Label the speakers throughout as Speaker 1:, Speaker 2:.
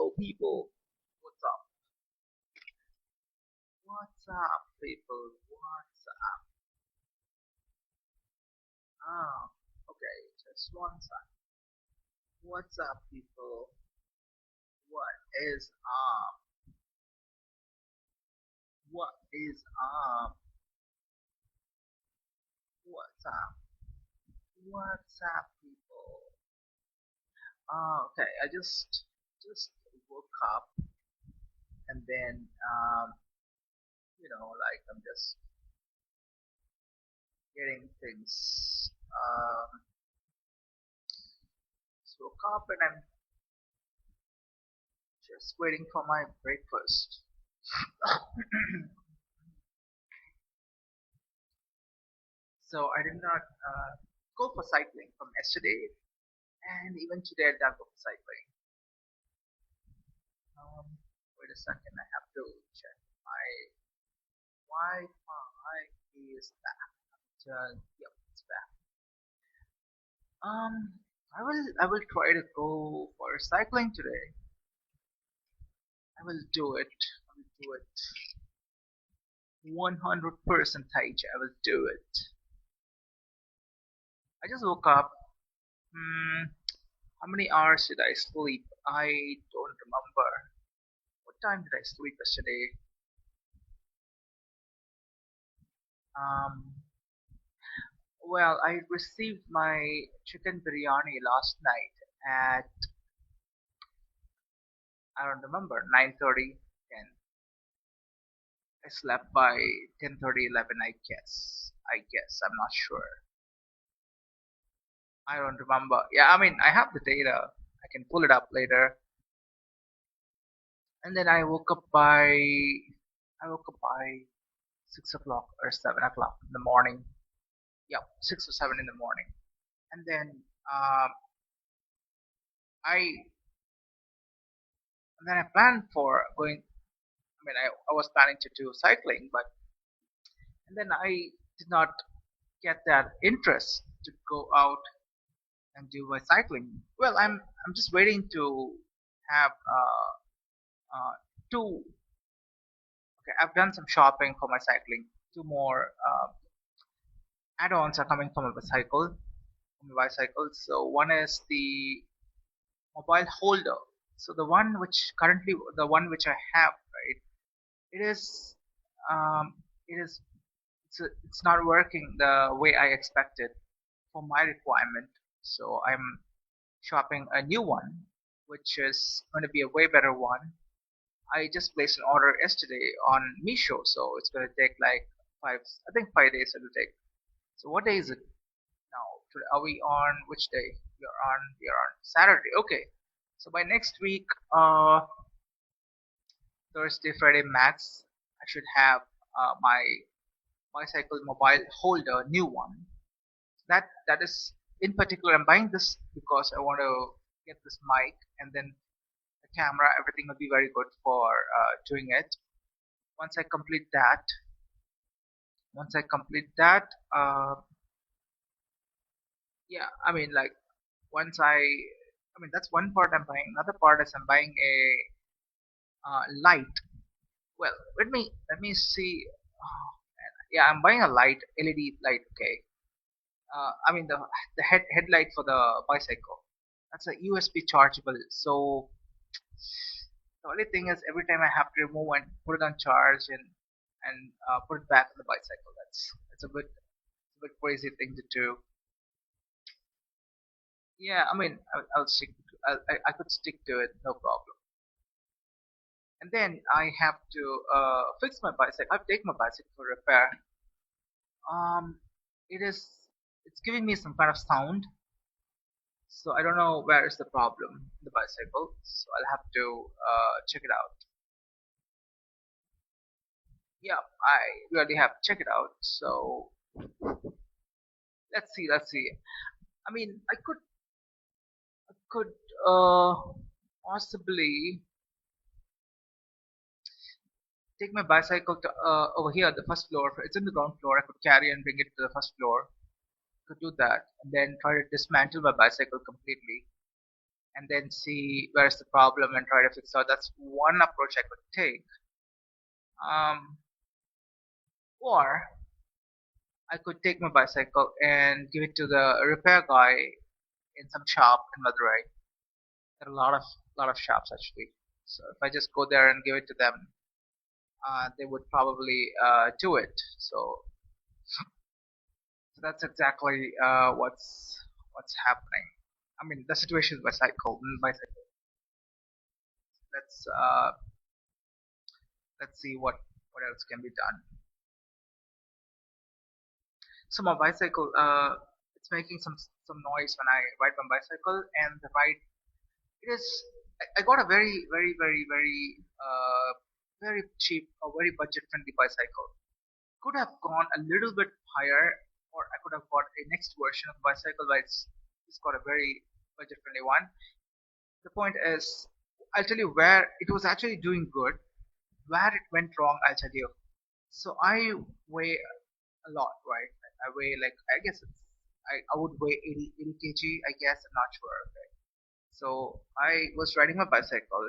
Speaker 1: Hello, people. What's up? What's up, people? What's up? Ah, okay, just one sec. What's up, people? What is up? What is up? What's up? What's up, people? Okay, I just woke up and then like I'm just getting things. Just woke up and I'm just waiting for my breakfast. So I did not go for cycling from yesterday, and even today I did not go for cycling. Um, Wait a second, I have to check my Wi-Fi is back. Yep, it's back. I will try to go for cycling today. I will do it. I will do it. 100 percentage. I will do it. I just woke up. Hmm, how many hours did I sleep? I don't remember. What time did I sleep yesterday? Um, well, I received my chicken biryani last night at I don't remember 9:30, 10. I slept by 10:30, 11. I guess. I'm not sure. I don't remember. Yeah, I mean I have the data. I can pull it up later. And then I woke up by 6 o'clock or 7 o'clock in the morning. Yeah, 6 or 7 in the morning. And then um, I I planned for going. I mean, I was planning to do cycling, but and then I did not get that interest to go out and do my cycling. Well, I'm just waiting to have uh, two. Okay, I've done some shopping for my cycling. Two more add-ons are coming from my bicycle. So one is the mobile holder. So the one which I have, right? It is um, it is it's not working the way I expected for my requirement. So I'm shopping a new one, which is going to be a way better one. I just placed an order yesterday on Misho, so it's going to take like I think 5 days it will take. So what day is it now? Are we on which day? We are on Saturday. Okay. So by next week, Thursday, Friday max, I should have my bicycle mobile holder, new one. That is in particular. I'm buying this because I want to get this mic, and then the camera. Everything will be very good for doing it. Once I complete that, once I complete that, yeah, I mean like once I mean that's one part I'm buying. Another part is I'm buying a light. Well, let me see. Oh, man. Yeah, I'm buying a light, LED light. Okay. I mean the headlight for the bicycle. That's a USB chargeable. So the only thing is every time I have to remove and put it on charge and put it back on the bicycle. That's a bit crazy thing to do. Yeah, I mean I'll stick. I could stick to it, no problem. And then I have to fix my bicycle. I've taken my bicycle for repair. Um, it is it's giving me some kind of sound. So I don't know where is the problem in the bicycle. So I'll have to check it out. Yeah, I really have to check it out. So let's see. I mean, I could possibly take my bicycle to over here, the first floor. It's in the ground floor. I could carry and bring it to the first floor. Could do that, and then try to dismantle my bicycle completely, and then see where's the problem and try to fix it. That's one approach I could take. Or I could take my bicycle and give it to the repair guy in some shop in Madurai. There are a lot of shops actually. So if I just go there and give it to them, they would probably do it. So that's exactly what's happening. I mean, the situation is bicycle. Let's uh, let's see what else can be done. So my bicycle, it's making some noise when I ride my bicycle, and the ride it is. I got a very cheap, a very budget friendly bicycle. Could have gone a little bit higher, or I could have got a next version of the bicycle, but it's got a very budget friendly one. The point is, I'll tell you where it was actually doing good. Where it went wrong, I'll tell you. So I weigh a lot, right? I weigh like I guess I would weigh 80 kg. I guess I'm not sure. Okay. So I was riding my bicycle,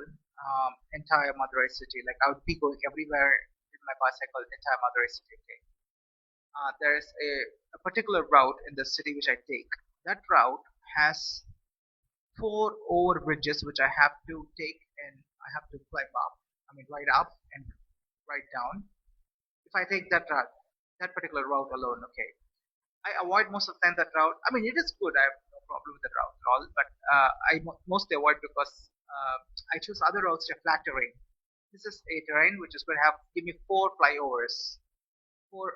Speaker 1: entire Madurai city. Like I would be going everywhere in my bicycle, entire Madurai city. Okay. There is a particular route in the city which I take. That route has four over bridges which I have to take and I have to climb up. I mean, ride up and ride down. If I take that particular route alone, okay, I avoid most of the time that route. I mean, it is good. I have no problem with the route at all, but mostly avoid because I choose other routes to flat terrain. This is a terrain which is going to have give me four flyovers, four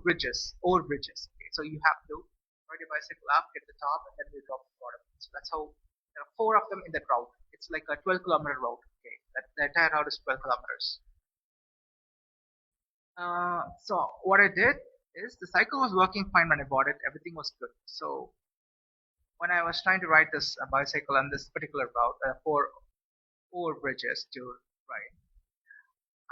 Speaker 1: bridges, over bridges. Okay, so you have to ride your bicycle up, get the top, and then you drop the bottom. So that's how there are four of them in that route. It's like a 12-kilometer route. Okay, that the entire route is 12 kilometers. So what I did is the cycle was working fine when I bought it. Everything was good. So when I was trying to ride this bicycle on this particular route, four over bridges to ride,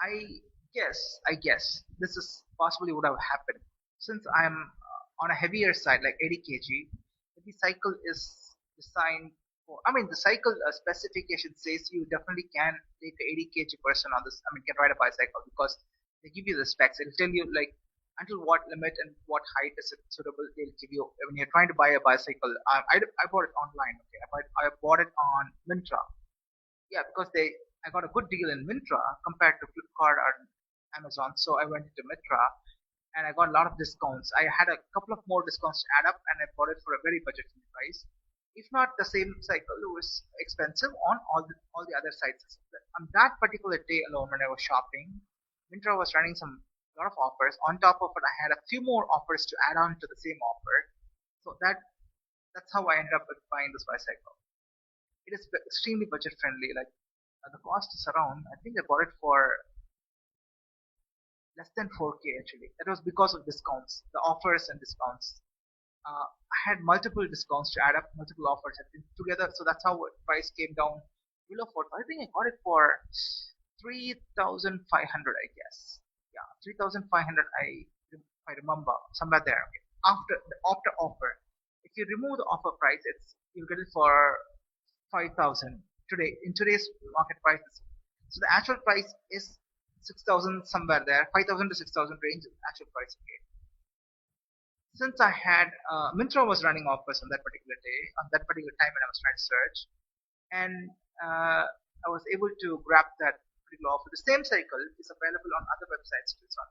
Speaker 1: I guess this is possibly would have happened since I'm on a heavier side, like 80 kg. The cycle is designed for. I mean, the cycle specification says you definitely can take a 80 kg person on this. I mean, can ride a bicycle because they give you the specs. It'll tell you like until what limit and what height is it suitable. They'll give you when you're trying to buy a bicycle. I bought it online. Okay, I bought it on Mintra. Yeah, because they I got a good deal in Mintra compared to Flipkart or Amazon. So I went into Mintra and I got a lot of discounts. I had a couple of more discounts to add up, and I bought it for a very budget-friendly price. If not, the same cycle was expensive on all the other sites. On that particular day alone, when I was shopping, Mintra was running some lot of offers. On top of it, I had a few more offers to add on to the same offer. So that's how I ended up with buying this bicycle. It is extremely budget friendly. Like the cost is around. I think I bought it for less than 4K actually. That was because of discounts, the offers and discounts. I had multiple discounts to add up, multiple offers together. So that's how the price came down below 4. I think I got it for 3,500, I guess. Yeah, 3,500. I remember somewhere there. Okay. After offer, if you remove the offer price, you get it for 5,000 today in today's market prices. So the actual price is 6,000 somewhere there, 5,000 to 6,000 range actual price. Okay. Since I had Mintra was running offers on that particular day, on that particular time when I was trying to search, and I was able to grab that particular offer. The same cycle is available on other websites, it's on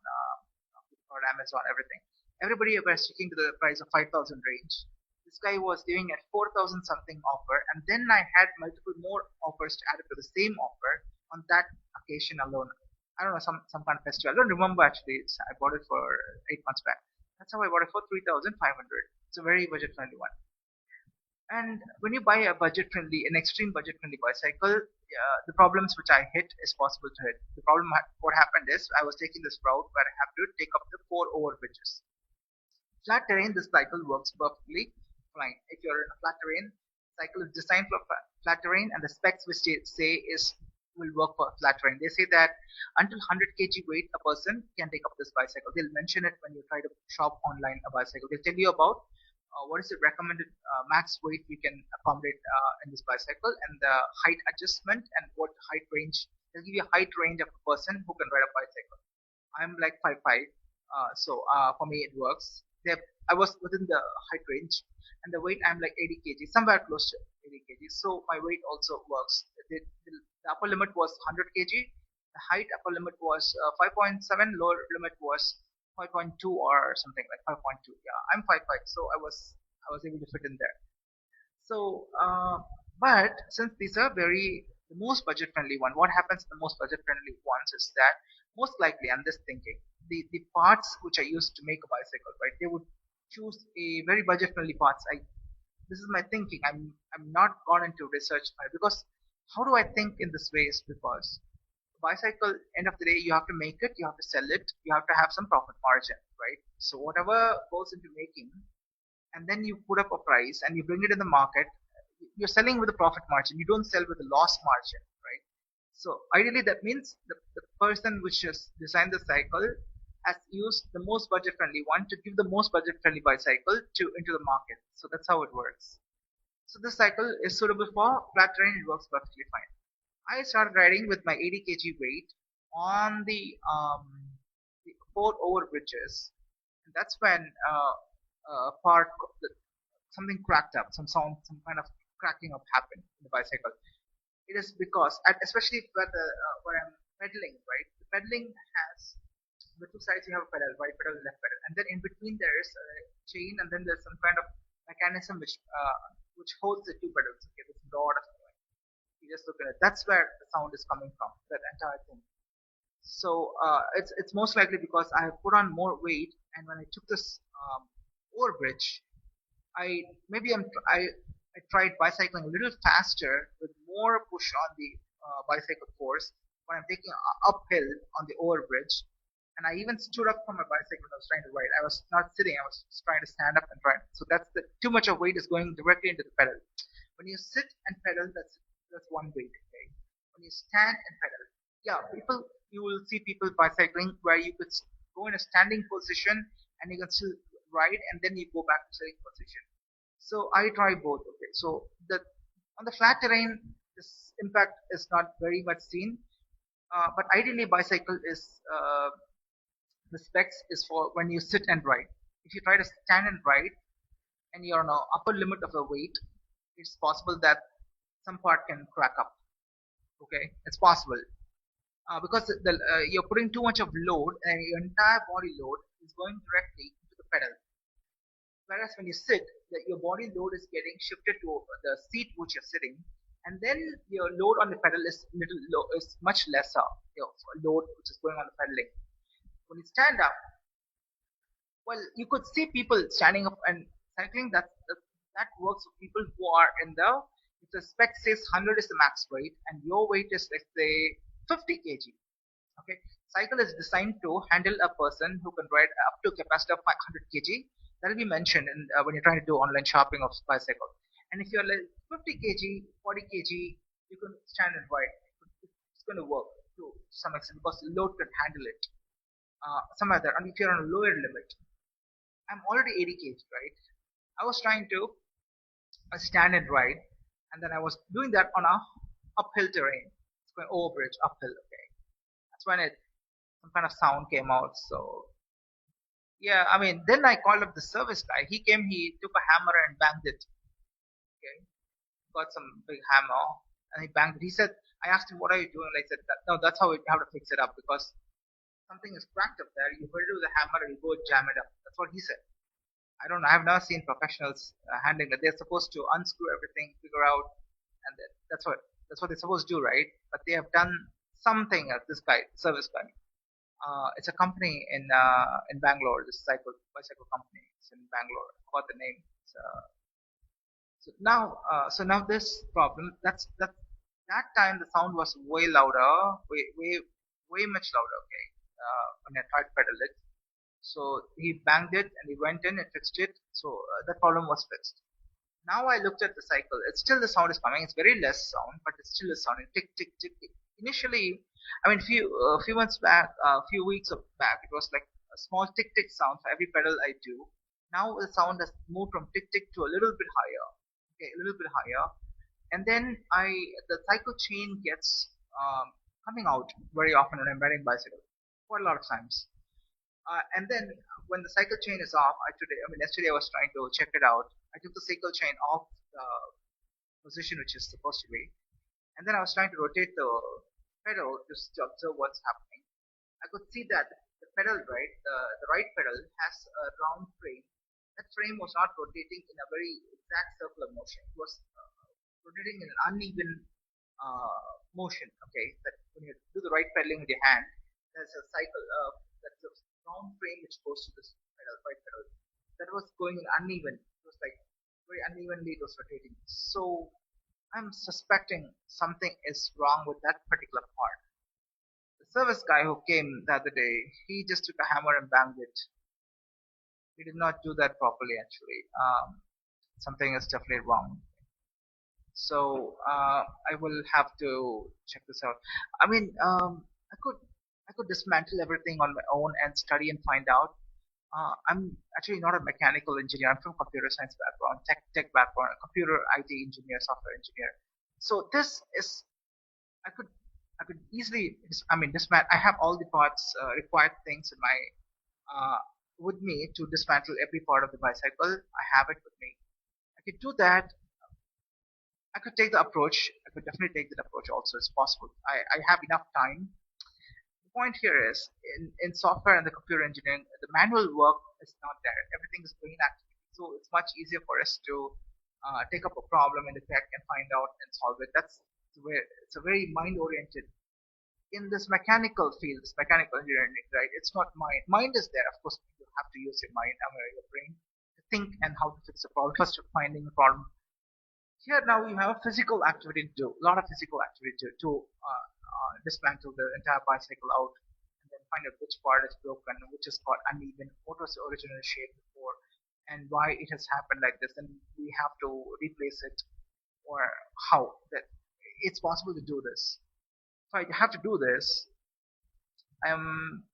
Speaker 1: or Amazon, everything. Everybody was sticking to the price of 5,000 range. This guy was giving at 4,000 something offer, and then I had multiple more offers to add to the same offer on that occasion alone. I don't know, some kind of festival. I don't remember actually. I bought it for 8 months back. That's how I bought it for 3,500. It's a very budget friendly one. And when you buy an extreme budget friendly bicycle, the problems which I hit is possible to hit. The problem, what happened is, I was taking this route where I have to take up the four over bridges. Flat terrain, this cycle works perfectly fine. If you're in a flat terrain, cycle is designed for flat terrain, and the specs which they say is will work for flat terrain. They say that until 100 kg weight, a person can take up this bicycle. They'll mention it when you try to shop online a bicycle. They'll tell you about what is the recommended max weight we can accommodate in this bicycle, and the height adjustment, and what height range. They'll give you a height range of a person who can ride a bicycle. I'm like 5'5", so for me it works. I was within the height range, and the weight I'm like 80 kg, somewhere close to 80 kg. So my weight also works. The upper limit was 100 kg. The height upper limit was 5.7. Lower limit was 5.2 or something like 5.2. Yeah, I'm 5'5", so I was able to fit in there. So, but since these are the most budget friendly one, what happens in the most budget friendly ones is that most likely, I'm just thinking, the parts which are used to make a bicycle, right? They would choose a very budget friendly parts. This is my thinking. I'm not gone into research because how do I think in this way is because bicycle, end of the day, you have to make it, you have to sell it, you have to have some profit margin, right? So whatever goes into making, and then you put up a price and you bring it in the market, you're selling with a profit margin, you don't sell with a loss margin, right? So ideally that means the person which has designed the cycle has used the most budget friendly one to give the most budget friendly bicycle to into the market. So that's how it works. So this cycle is suitable for flat terrain, it works perfectly fine. I started riding with my 80 kg weight on the four over bridges, and that's when part something cracked up, some sound, some kind of cracking up happened in the bicycle. It is because, especially where I'm pedaling, right? The pedaling has the two sides. You have a pedal, right pedal, left pedal, and then in between there is a chain, and then there's some kind of mechanism which holds the two pedals. Okay, this rod of you just look at it. That's where the sound is coming from. That entire thing. So it's most likely because I have put on more weight, and when I took this overbridge, I maybe I tried bicycling a little faster with more push on the bicycle force when I'm taking uphill on the overbridge, and I even stood up from my bicycle when I was trying to ride. I was not sitting; I was just trying to stand up and ride. So that's the too much of weight is going directly into the pedal. When you sit and pedal, that's one weight. Okay. When you stand and pedal, yeah, people you will see people bicycling where you could go in a standing position and you can still ride, and then you go back to sitting position. So I try both. Okay, so the on the flat terrain, this impact is not very much seen. But ideally, bicycle is the specs is for when you sit and ride. If you try to stand and ride, and you're on the upper limit of the weight, it's possible that some part can crack up. Okay, it's possible because you're putting too much of load, and your entire body load is going directly into the pedal. Whereas when you sit, your body load is getting shifted to the seat which you're sitting, and then your load on the pedal is much lesser. Your load which is going on the pedaling. When you stand up, well, you could see people standing up and cycling. That works for people who are in the if the spec says 100 is the max weight and your weight is let's say 50 kg. Okay, cycle is designed to handle a person who can ride up to capacity of 500 kg. That will be mentioned when you're trying to do online shopping of bicycle. And if you're like 50 kg, 40 kg, you can stand and ride. It's going to work to some extent because the load can handle it. Some other, and if you're on a lower limit, I'm already 80 kg, right? I was trying to stand and ride, and then I was doing that on a uphill terrain. It's going over bridge, uphill. Okay, that's when it some kind of sound came out. So yeah, I mean, then I called up the service guy. He came, he took a hammer and banged it. Okay, got some big hammer and he banged it. He said, I asked him, what are you doing? I said, no, that's how we have to fix it up because something is cracked up there. You put it with a hammer and you go jam it up. That's what he said. I don't know. I've never seen professionals handling that. They're supposed to unscrew everything, figure out, and that's what they're supposed to do, right? But they have done something. This guy, service guy, it's a company in Bangalore. This bicycle company. It's in Bangalore. I forgot the name. So now this problem. That time the sound was way louder, way much louder. Okay, when I tried to pedal it. So he banged it and he went in and fixed it. So that problem was fixed. Now I looked at the cycle. It's still the sound is coming. It's very less sound, but it's still a sound. Tick tick tick. Initially, I mean, few months back, a few weeks back, it was like a small tick tick sound for every pedal I do. Now the sound has moved from tick tick to a little bit higher. Okay, a little bit higher, and then the cycle chain gets coming out very often when I'm riding bicycle, quite a lot of times. And then when the cycle chain is off, yesterday I was trying to check it out. I took the cycle chain off the position which is supposed to be, and then I was trying to rotate the pedal just to observe what's happening. I could see that the pedal, right, the right pedal has a round frame. That frame was not rotating in a very exact circular motion. It was rotating in an uneven motion. Okay, that when you do the right pedaling with your hand, there's a cycle. That's a round frame which goes to this pedal, right pedal. That was going in uneven. It was like very unevenly it was rotating. So I'm suspecting something is wrong with that particular part. The service guy who came the other day, he just took a hammer and banged it. He did not do that properly, actually. Something is definitely wrong. So I will have to check this out. I mean, I could dismantle everything on my own and study and find out. I'm actually not a mechanical engineer. I'm from computer science background, tech background, computer IT engineer, software engineer. So this is I could I could easily dismantle. I have all the parts required things in my with me to dismantle every part of the bicycle. I have it with me. I could do that. I could take the approach. I could definitely take that approach also. It's possible. I have enough time. The point here is in software and the computer engineering, the manual work is not there. Everything is brain activity. So it's much easier for us to take up a problem in the tech and find out and solve it. That's where it's a very mind oriented in this mechanical field, this mechanical engineering, right? It's not mind. Mind is there, of course. You have to use your mind, your brain, to think and how to fix a problem. First, you're finding a problem. Here now you have a physical activity to do, a lot of physical activity dismantle the entire bicycle out, and then find out which part is broken, which is got uneven, what was the original shape before, and why it has happened like this, and we have to replace it, or how that it's possible to do this. If I have to do this, I'm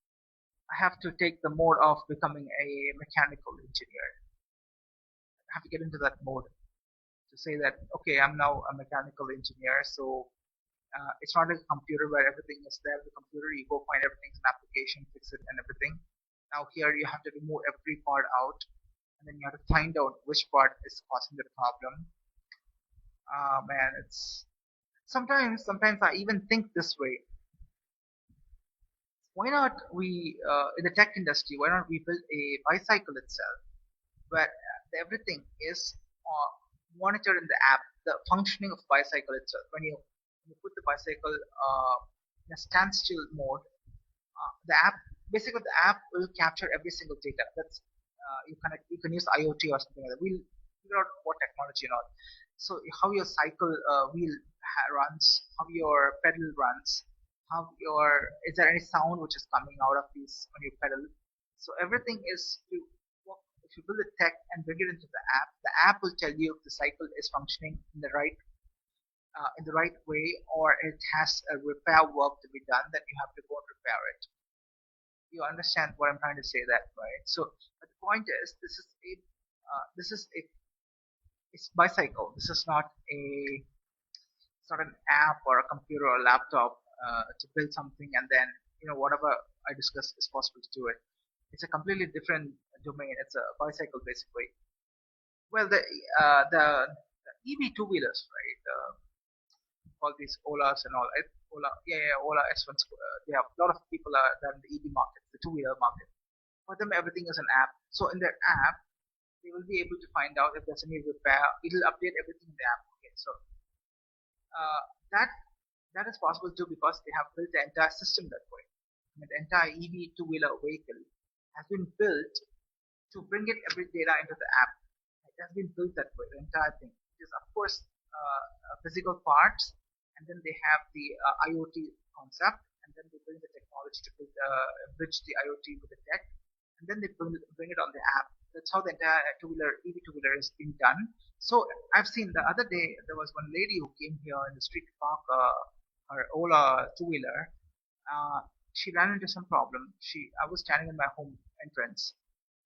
Speaker 1: I have to take the mode of becoming a mechanical engineer. I have to get into that mode to say that okay, I'm now a mechanical engineer, so it's not like a computer where everything is there. The computer, you go find everything's an application, fix it, and everything. Now here you have to remove every part out, and then you have to find out which part is causing the problem. Man, it's sometimes I even think this way. Why not we in the tech industry? Why not we build a bicycle itself where everything is monitored in the app, the functioning of bicycle itself. When you put the bicycle in a standstill mode, the app basically the app will capture every single data. That's you can use IoT or something like that. We'll figure out what technology and all. So how your cycle wheel runs, how your pedal runs, how your is there any sound which is coming out of these when you pedal. So everything is to if you build a tech and bring it into the app will tell you if the cycle is functioning in the right way or it has a repair work to be done. Then you have to go and repair it. You understand what I'm trying to say that, right? So but the point is this is a it's bicycle. This is not a it's not an app or a computer or a laptop to build something and then whatever I discuss is possible to do it. It's a completely different domain. It's a bicycle basically. Well, the EV two wheelers, right? All these Olas and all. Ola, yeah, Ola S1. They have a lot of people are there in the EV market, the two wheeler market. For them, everything is an app. So in their app, they will be able to find out if there's any repair. It'll update everything in the app. Okay, so uh, that that is possible too because they have built the entire system that way. I mean, the entire EV two wheeler vehicle has been built to bring in every data into the app. It has been built that way, the entire thing. It is, of course, physical parts, and then they have the IoT concept, and then they bring the technology to bridge the IoT with the tech, and then they bring it on the app. That's how the entire two-wheeler, EV two-wheeler is being done. So I've seen the other day there was one lady who came here in the street to park her Ola two-wheeler. She ran into some problem. I was standing in my home entrance,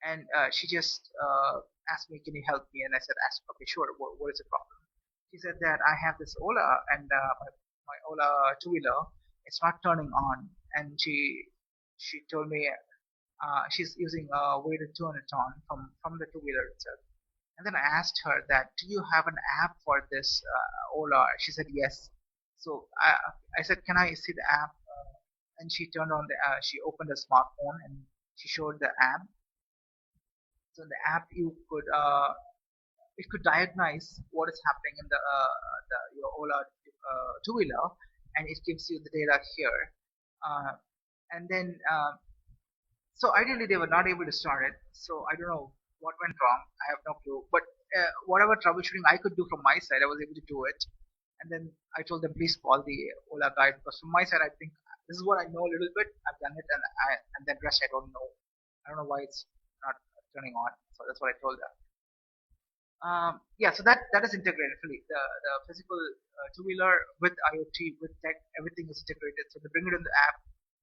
Speaker 1: and she just asked me, "Can you help me?" And I said, "Okay, sure. What is the problem?" She said that I have this Ola, and my Ola two-wheeler, it's not turning on, and she told me she's using a weighted 200 ton from the two-wheeler itself. And then I asked her that, "Do you have an app for this Ola?" She said yes. So I said, "Can I see the app?" And she turned on she opened a smartphone and she showed the app. So the app you could it could diagnose what is happening in the your Ola two-wheeler, and it gives you the data here. Uh, and then so ideally they were not able to start it. So I don't know what went wrong. I have no clue. But whatever troubleshooting I could do from my side, I was able to do it. And then I told them, please call the Ola guy, because from my side I think this is what I know a little bit. I've done it, and then rest I don't know. I don't know why it's not turning on. So that's what I told them. Yeah, so that is integrated fully. The physical two-wheeler with IoT, with tech, everything is integrated. So they bring it in the app.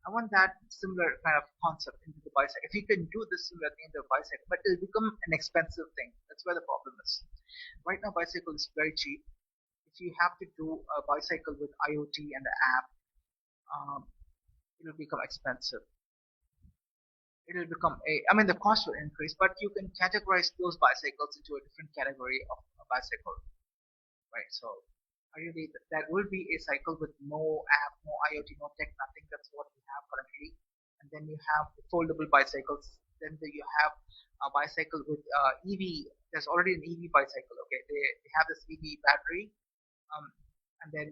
Speaker 1: I want that similar kind of concept into the bicycle. If you can do this similar thing into a bicycle, but it'll become an expensive thing. That's where the problem is. Right now, bicycle is very cheap. If you have to do a bicycle with IoT and the app, um, it'll become expensive. It'll become I mean, the cost will increase, but you can categorize those bicycles into a different category of a bicycle, right? So ideally, that will be a cycle with no app, no IoT, no tech, nothing. That's what we have currently. And then you have the foldable bicycles. Then you have a bicycle with EV. There's already an EV bicycle. Okay, they have this EV battery, um, and then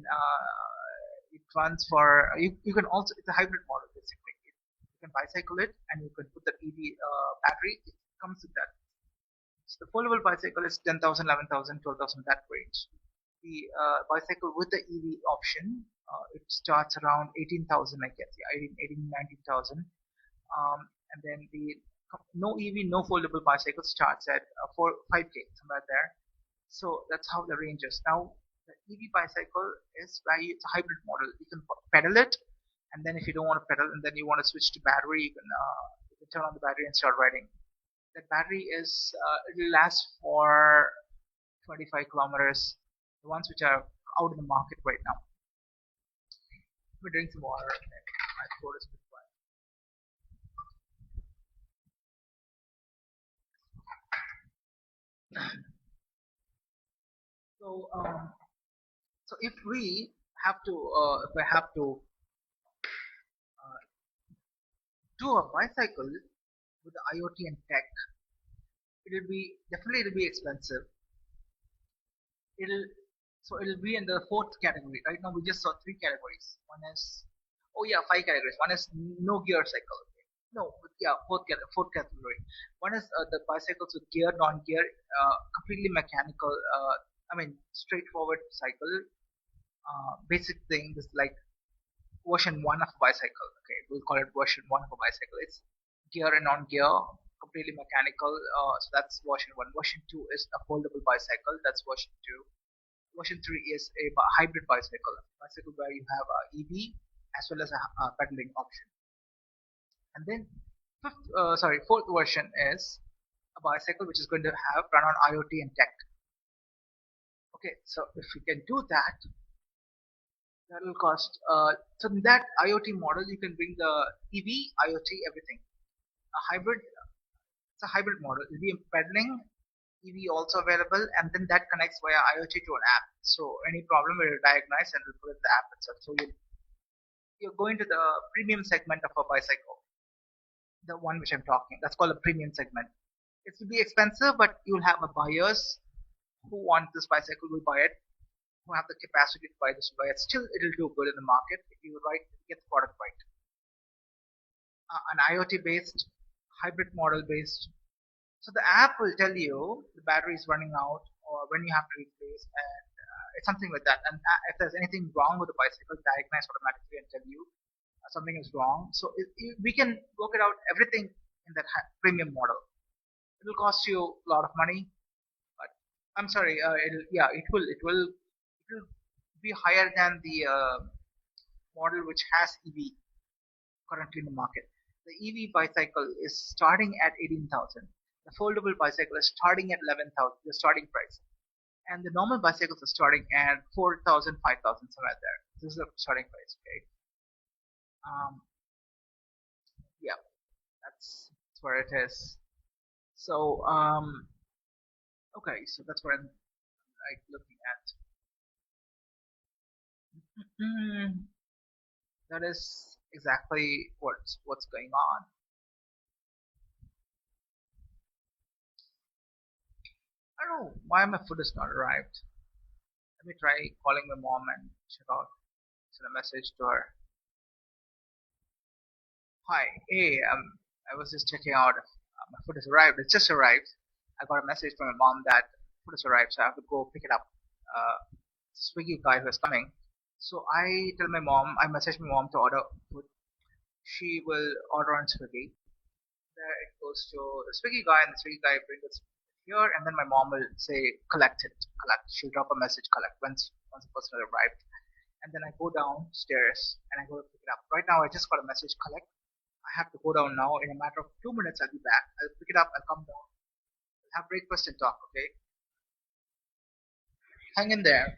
Speaker 1: it runs for you can also it's a hybrid model basically. You can bicycle it and you can put the EV battery. It comes with that. So the foldable bicycle is 10,000, 11,000, 12,000, that range. The bicycle with the EV option, it starts around 18,000, I guess, yeah, 18, 19,000. And then the no EV, no foldable bicycle starts at 5K, somewhere there. So that's how the range is. Now, the EV bicycle is it's a hybrid model. You can pedal it, and then if you don't want to pedal and then you want to switch to battery, you can turn on the battery and start riding. That battery is it'll last for 25 kilometers. The ones which are out in the market right now. Let me drink some water. My throat is a bit dry. So, so if we if I have to uh, do a bicycle with the IoT and tech, it'll be expensive. It'll it'll be in the fourth category. Right now we just saw three categories. One is oh yeah, five categories. One is no gear cycle. Okay. No, yeah, fourth category. One is the bicycles with gear, non-gear, completely mechanical. I mean, straightforward cycle. Basic thing is like version one of a bicycle. Okay, we'll call it version one of a bicycle. It's gear and non-gear, completely mechanical. So that's version one. Version two is a foldable bicycle. That's version two. Version 3 is a hybrid bicycle where you have a EV as well as a pedaling option. And then fourth version is a bicycle which is going to have run on IoT and tech. Okay, so if you can do that, that will cost. So in that IoT model, you can bring the EV, IoT, everything. A hybrid, it's a hybrid model. It'll be pedaling, EV also available, and then that connects via IoT to an app. So any problem will diagnose and will put in the app itself. So you're going to the premium segment of a bicycle, the one which I'm talking. That's called a premium segment. It will be expensive, but you'll have a buyers who want this bicycle will buy it, who have the capacity to buy this will buy it. Still, it'll do good in the market if you get the product right. An IoT based, hybrid model based. So the app will tell you the battery is running out or when you have to replace, and it's something like that. And if there's anything wrong with the bicycle, diagnose automatically and tell you something is wrong. So we can work it out everything in that premium model. It will cost you a lot of money, but I'm sorry, it will be higher than the model which has EV currently in the market. The EV bicycle is starting at 18,000. The foldable bicycle is starting at 11,000, the starting price. And the normal bicycles are starting at 4,000, 5,000, somewhere there. This is the starting price, okay? Um, yeah, that's where it is. So, okay, so that's what I'm like looking at. Mm, that is exactly what's going on. I don't know why my food is not arrived. Let me try calling my mom and check out, send a message to her. Hi, hey, I was just checking out if my food has arrived. It's just arrived. I got a message from my mom that food has arrived, so I have to go pick it up. Swiggy guy who is coming. So I tell my mom, I message my mom to order food. She will order on Swiggy. There it goes to the Swiggy guy, and the Swiggy guy brings it here, and then my mom will say collect it, collect. She'll drop a message, collect once the person has arrived, and then I go downstairs and I go to pick it up. Right now, I just got a message, collect. I have to go down now. In a matter of 2 minutes, I'll be back. I'll pick it up. I'll come down. We'll have breakfast and talk. Okay, hang in there.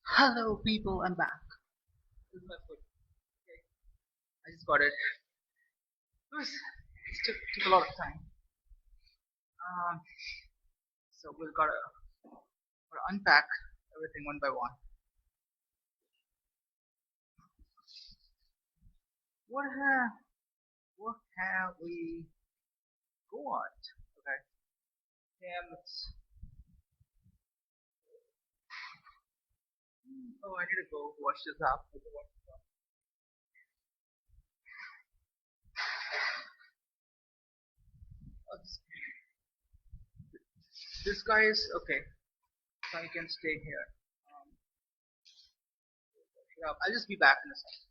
Speaker 1: Hello, people, I'm back. This is my foot. Okay, I just got it. It took a lot of time. Um, so gotta unpack everything one by one. What have what have we got? Okay, damn. Oh, I need to go wash this up. Oh, this guy is okay. So I can stay here. Um, yeah, I'll just be back in a second.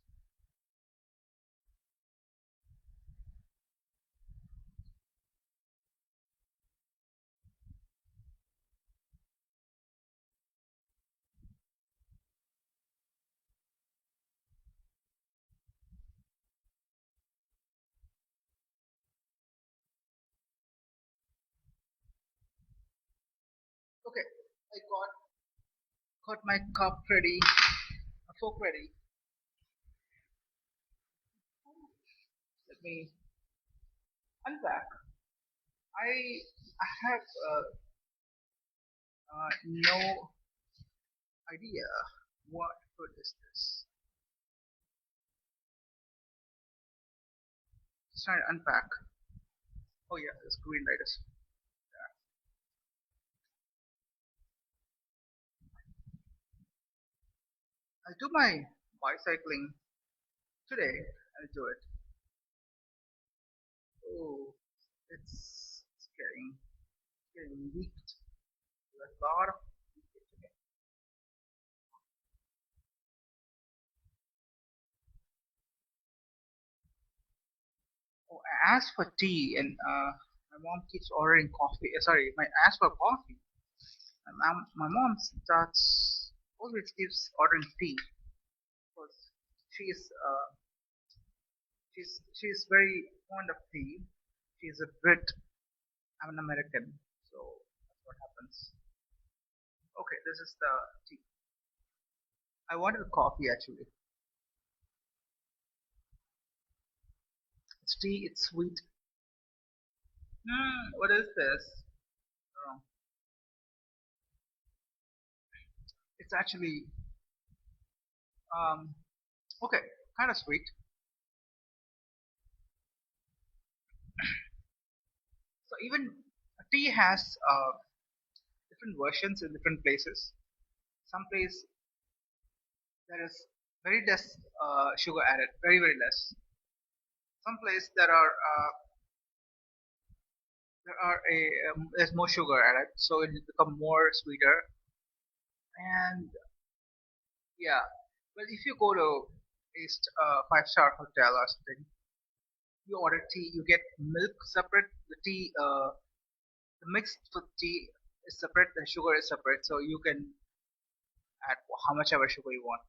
Speaker 1: Okay, I got my cup ready, a fork ready. Let me unpack. I have no idea what food is this. Just trying to unpack. Oh yeah, this green light is. I'll do my bicycling today. I'll do it. Oh, it's getting leaked. There's a lot of leakage in it. Oh, I asked for tea, and my mom keeps ordering coffee. Sorry, I asked for coffee. My mom starts always keeps ordering tea because she's she's very fond of tea. She's a Brit. I'm an American, so that's what happens. Okay, this is the tea. I wanted a coffee actually. It's tea. It's sweet. What is this? Oh, it's actually um okay, kind of sweet. So even tea has different versions in different places. Some place there is very less sugar added, very less. Some place there's more sugar added, so it will become more sweeter. And yeah, well, if you go to a five-star hotel or something, you order tea, you get milk separate, the mixed with tea is separate, the sugar is separate, so you can add how much ever sugar you want.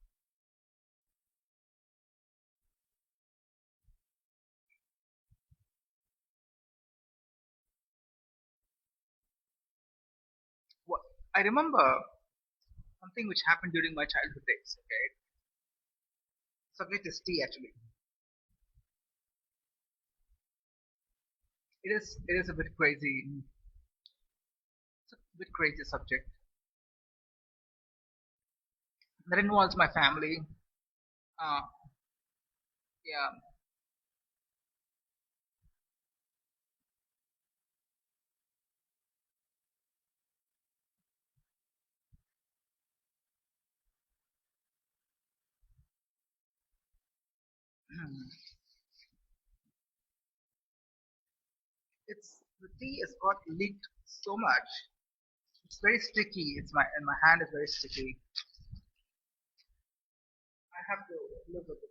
Speaker 1: What I remember something which happened during my childhood days. Okay, subject is tea actually. It is a bit crazy. It's a bit crazy subject that involves my family. Uh, yeah, it's the tea has got leaked so much. It's very sticky. It's my and my hand is very sticky. I have to live with it.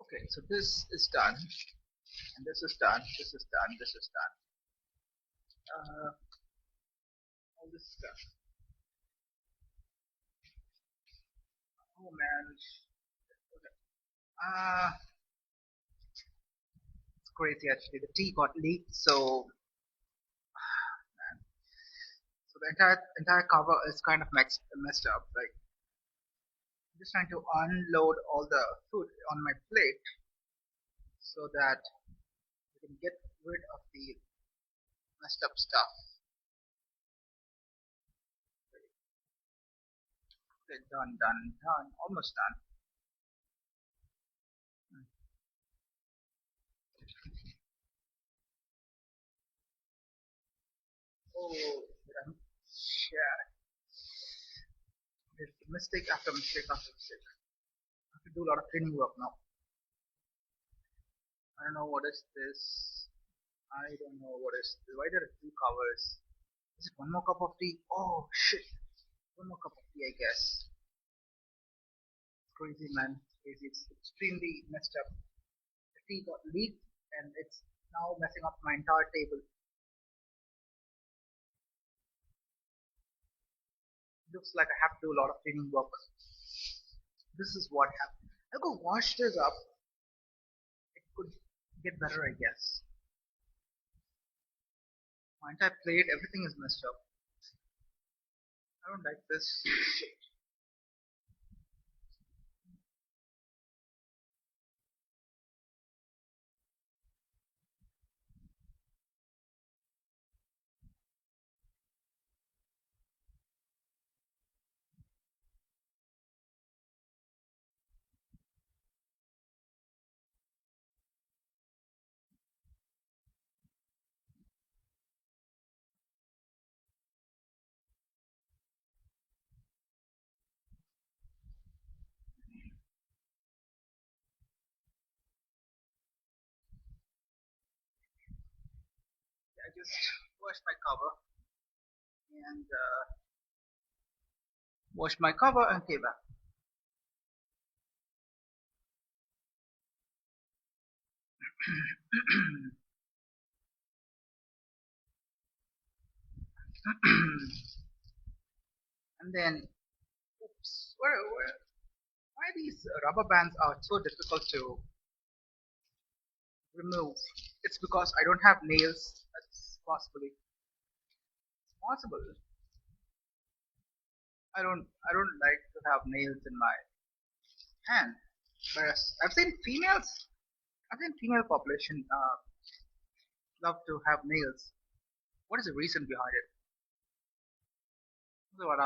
Speaker 1: Okay, so this is done, and this is done. This is done. This is done. All this stuff. Oh man. Okay. It's crazy actually. The tea got leaked, so the entire cover is kind of messed up. Like I'm just trying to unload all the food on my plate so that we can get rid of the messed up stuff. Okay, done, done, done, almost done. Oh, shit. It's mistake after mistake after mistake. I have to do a lot of cleaning work now. I don't know what is this. I don't know what is this. Why there are two covers? Is it one more cup of tea? Oh shit. One more cup of tea, I guess. It's crazy, man. It's crazy. It's extremely messed up. The tea got leaked and it's now messing up my entire table. Looks like I have to do a lot of cleaning work. This is what happened. I'll go wash this up. It could get better, I guess. My entire plate, everything is messed up. I don't like this. I just washed my cover and washed my cover and came back. And then, oops, why these rubber bands are so difficult to remove? It's because I don't have nails. That's possibly possible. I don't like to have nails in my hand. Whereas I've seen female population love to have nails. What is the reason behind it? So what,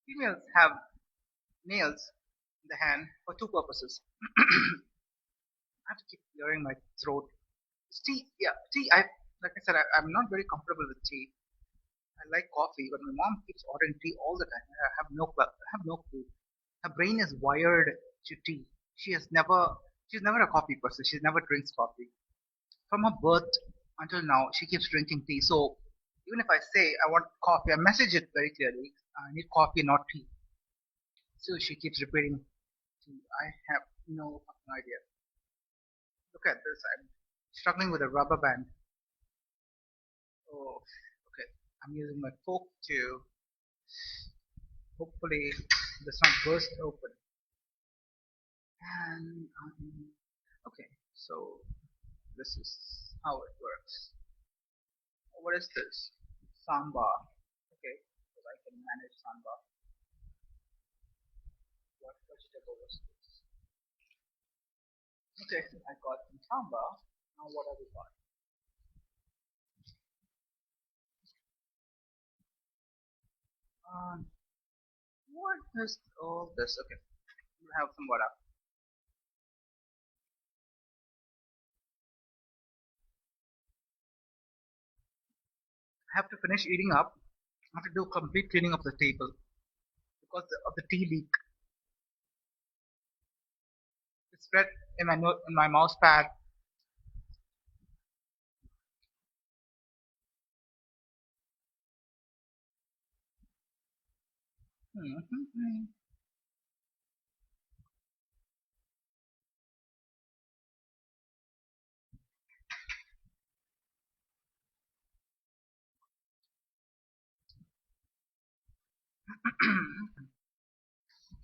Speaker 1: females have nails in the hand for two purposes. I have to keep clearing my throat. Tea, yeah, tea. Like I said, I'm not very comfortable with tea. I like coffee, but my mom keeps ordering tea all the time. I have no clue. Her brain is wired to tea. She's never a coffee person. She never drinks coffee. From her birth until now, she keeps drinking tea. So even if I say I want coffee, I message it very clearly. I need coffee, not tea. So she keeps repeating tea. I have no fucking idea. Look at this. I'm struggling with a rubber band. Oh, okay. I'm using my fork to hopefully does not burst open. And okay, so this is how it works. What is this? Sambar. Okay, so I can manage sambar. What vegetable was this? Okay, I got some sambar. Now what have we got? Um, what is all this? Okay, we'll have some vada. I have to finish eating up. I have to do complete cleaning of the table because of the tea leak. It's spread in in my mouse pad. Hmm.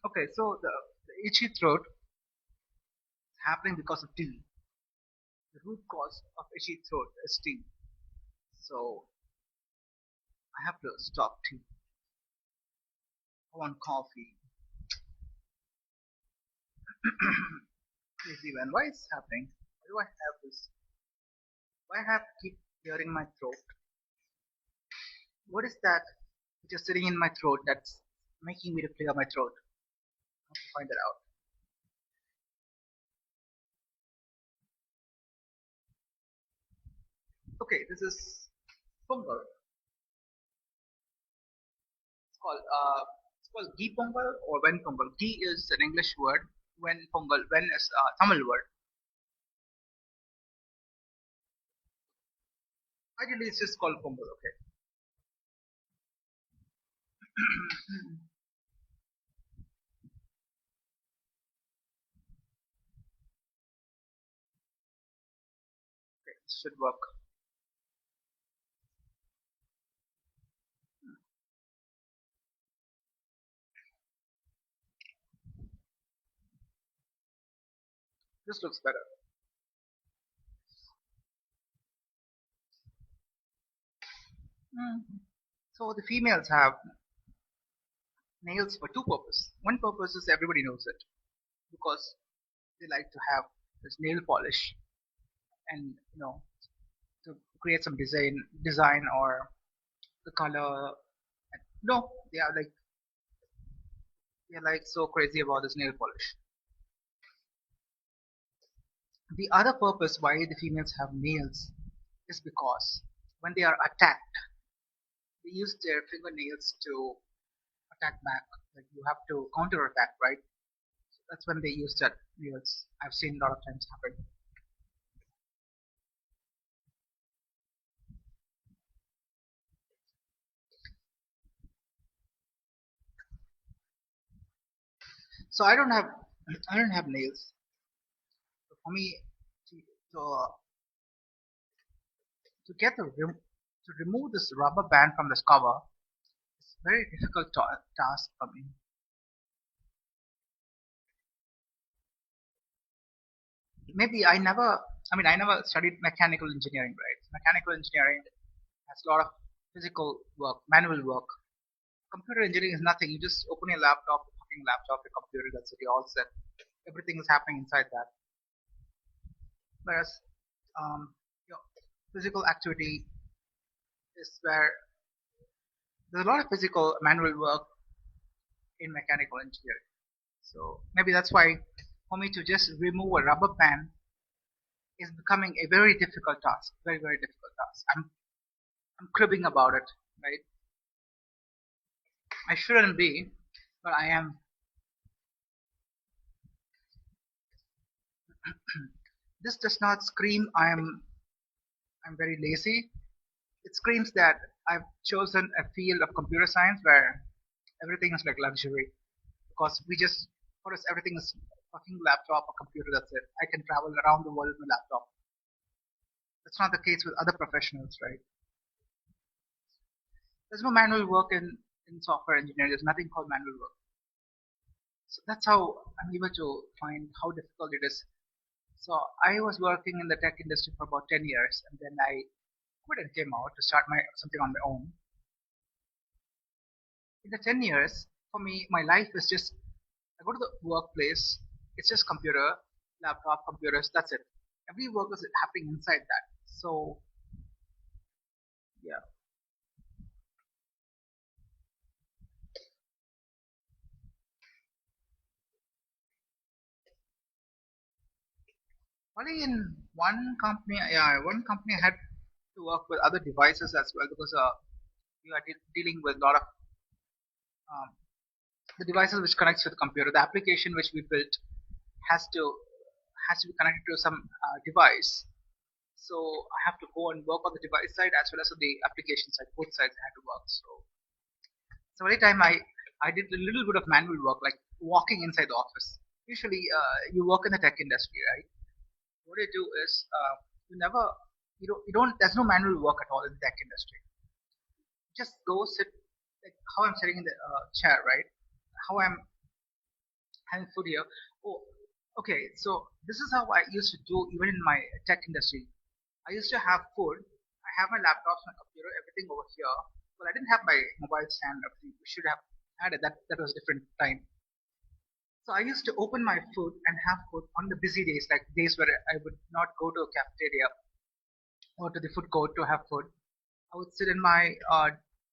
Speaker 1: Okay, so the itchy throat happening because of tea. The root cause of itchy throat is tea. So I have to stop tea. I want coffee. Crazy man, why is this happening? Why do I have this? Why I have to keep clearing my throat? What is that which is sitting in my throat that's making me to clear my throat? I have to find that out. Okay, this is pongal. It's called ghee pongal or ven pongal. Ghee is an English word. Ven pongal. Ven is a Tamil word. Ideally, it's just called pongal. Okay. Okay, this should work. This looks better. Mm. So the females have nails for two purposes. One purpose is everybody knows it because they like to have this nail polish and to create some design or the color. No, they are like so crazy about this nail polish. The other purpose why the females have nails is because when they are attacked, they use their fingernails to attack back. Like you have to counter attack, right? So that's when they use that nails. I've seen a lot of times happen. So I don't have nails. So for me to to, to get to remove this rubber band from this cover, it's a very difficult task for me. Maybe I never studied mechanical engineering, right? Mechanical engineering has a lot of physical work, manual work. Computer engineering is nothing. You just open your laptop, your computer, that's it, you're all set. Everything is happening inside that. Whereas your physical activity is where there's a lot of physical manual work in mechanical engineering. So maybe that's why for me to just remove a rubber band is becoming a very difficult task. Very, very difficult task. I'm cribbing about it, right? I shouldn't be, but I am. This does not scream I'm very lazy. It screams that I've chosen a field of computer science where everything is like luxury because for us everything is fucking laptop or computer. That's it. I can travel around the world with my laptop. That's not the case with other professionals, right? There's no manual work in software engineering. There's nothing called manual work. So that's how I'm able to find how difficult it is. So I was working in the tech industry for about 10 years, and then I quit and came out to start my something on my own. In the 10 years, for me, my life is just I go to the workplace. It's just computer, laptop, computers. That's it. Every work is happening inside that. So yeah, only in one company I had to work with other devices as well because you are dealing with a lot of um, the devices which connects with the computer. The application which we built has to has to be connected to some device. So I have to go and work on the device side as well as on the application side. Both sides I had to work. So every time I did a little bit of manual work, like walking inside the office. Usually, you work in the tech industry, right? What you do is you never you don't there's no manual work at all in the tech industry. Just go sit like how I'm sitting in the chair, right? How I'm having food here. Oh, Okay, so this is how I used to do even in my tech industry. I used to have food. I have my laptops, my computer, everything over here. Well, I didn't have my mobile stand. Everything. We should have had it. That was a different time. So I used to open my food and have food on the busy days, like days where I would not go to a cafeteria or to the food court to have food. I would sit in my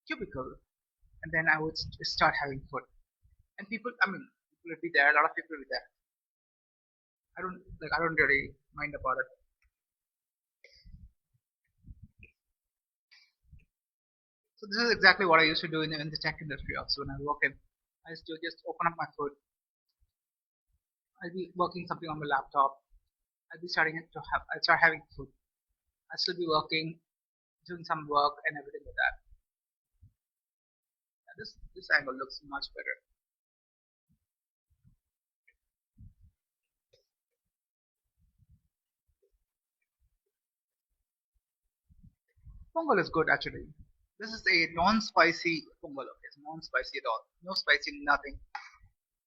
Speaker 1: cubicle and then I would start having food. And people, I mean, people would be there. A lot of people would be there. I don't really mind about it. So this is exactly what I used to do in the tech industry also when I work in. I used to just open up my food. I'll be working something on my laptop. I'll start having food. I'll still be working, doing some work and everything like that. This angle looks much better. Pongal is good actually. This is a non-spicy pongal. Okay, it's non-spicy at all. No spicy, nothing.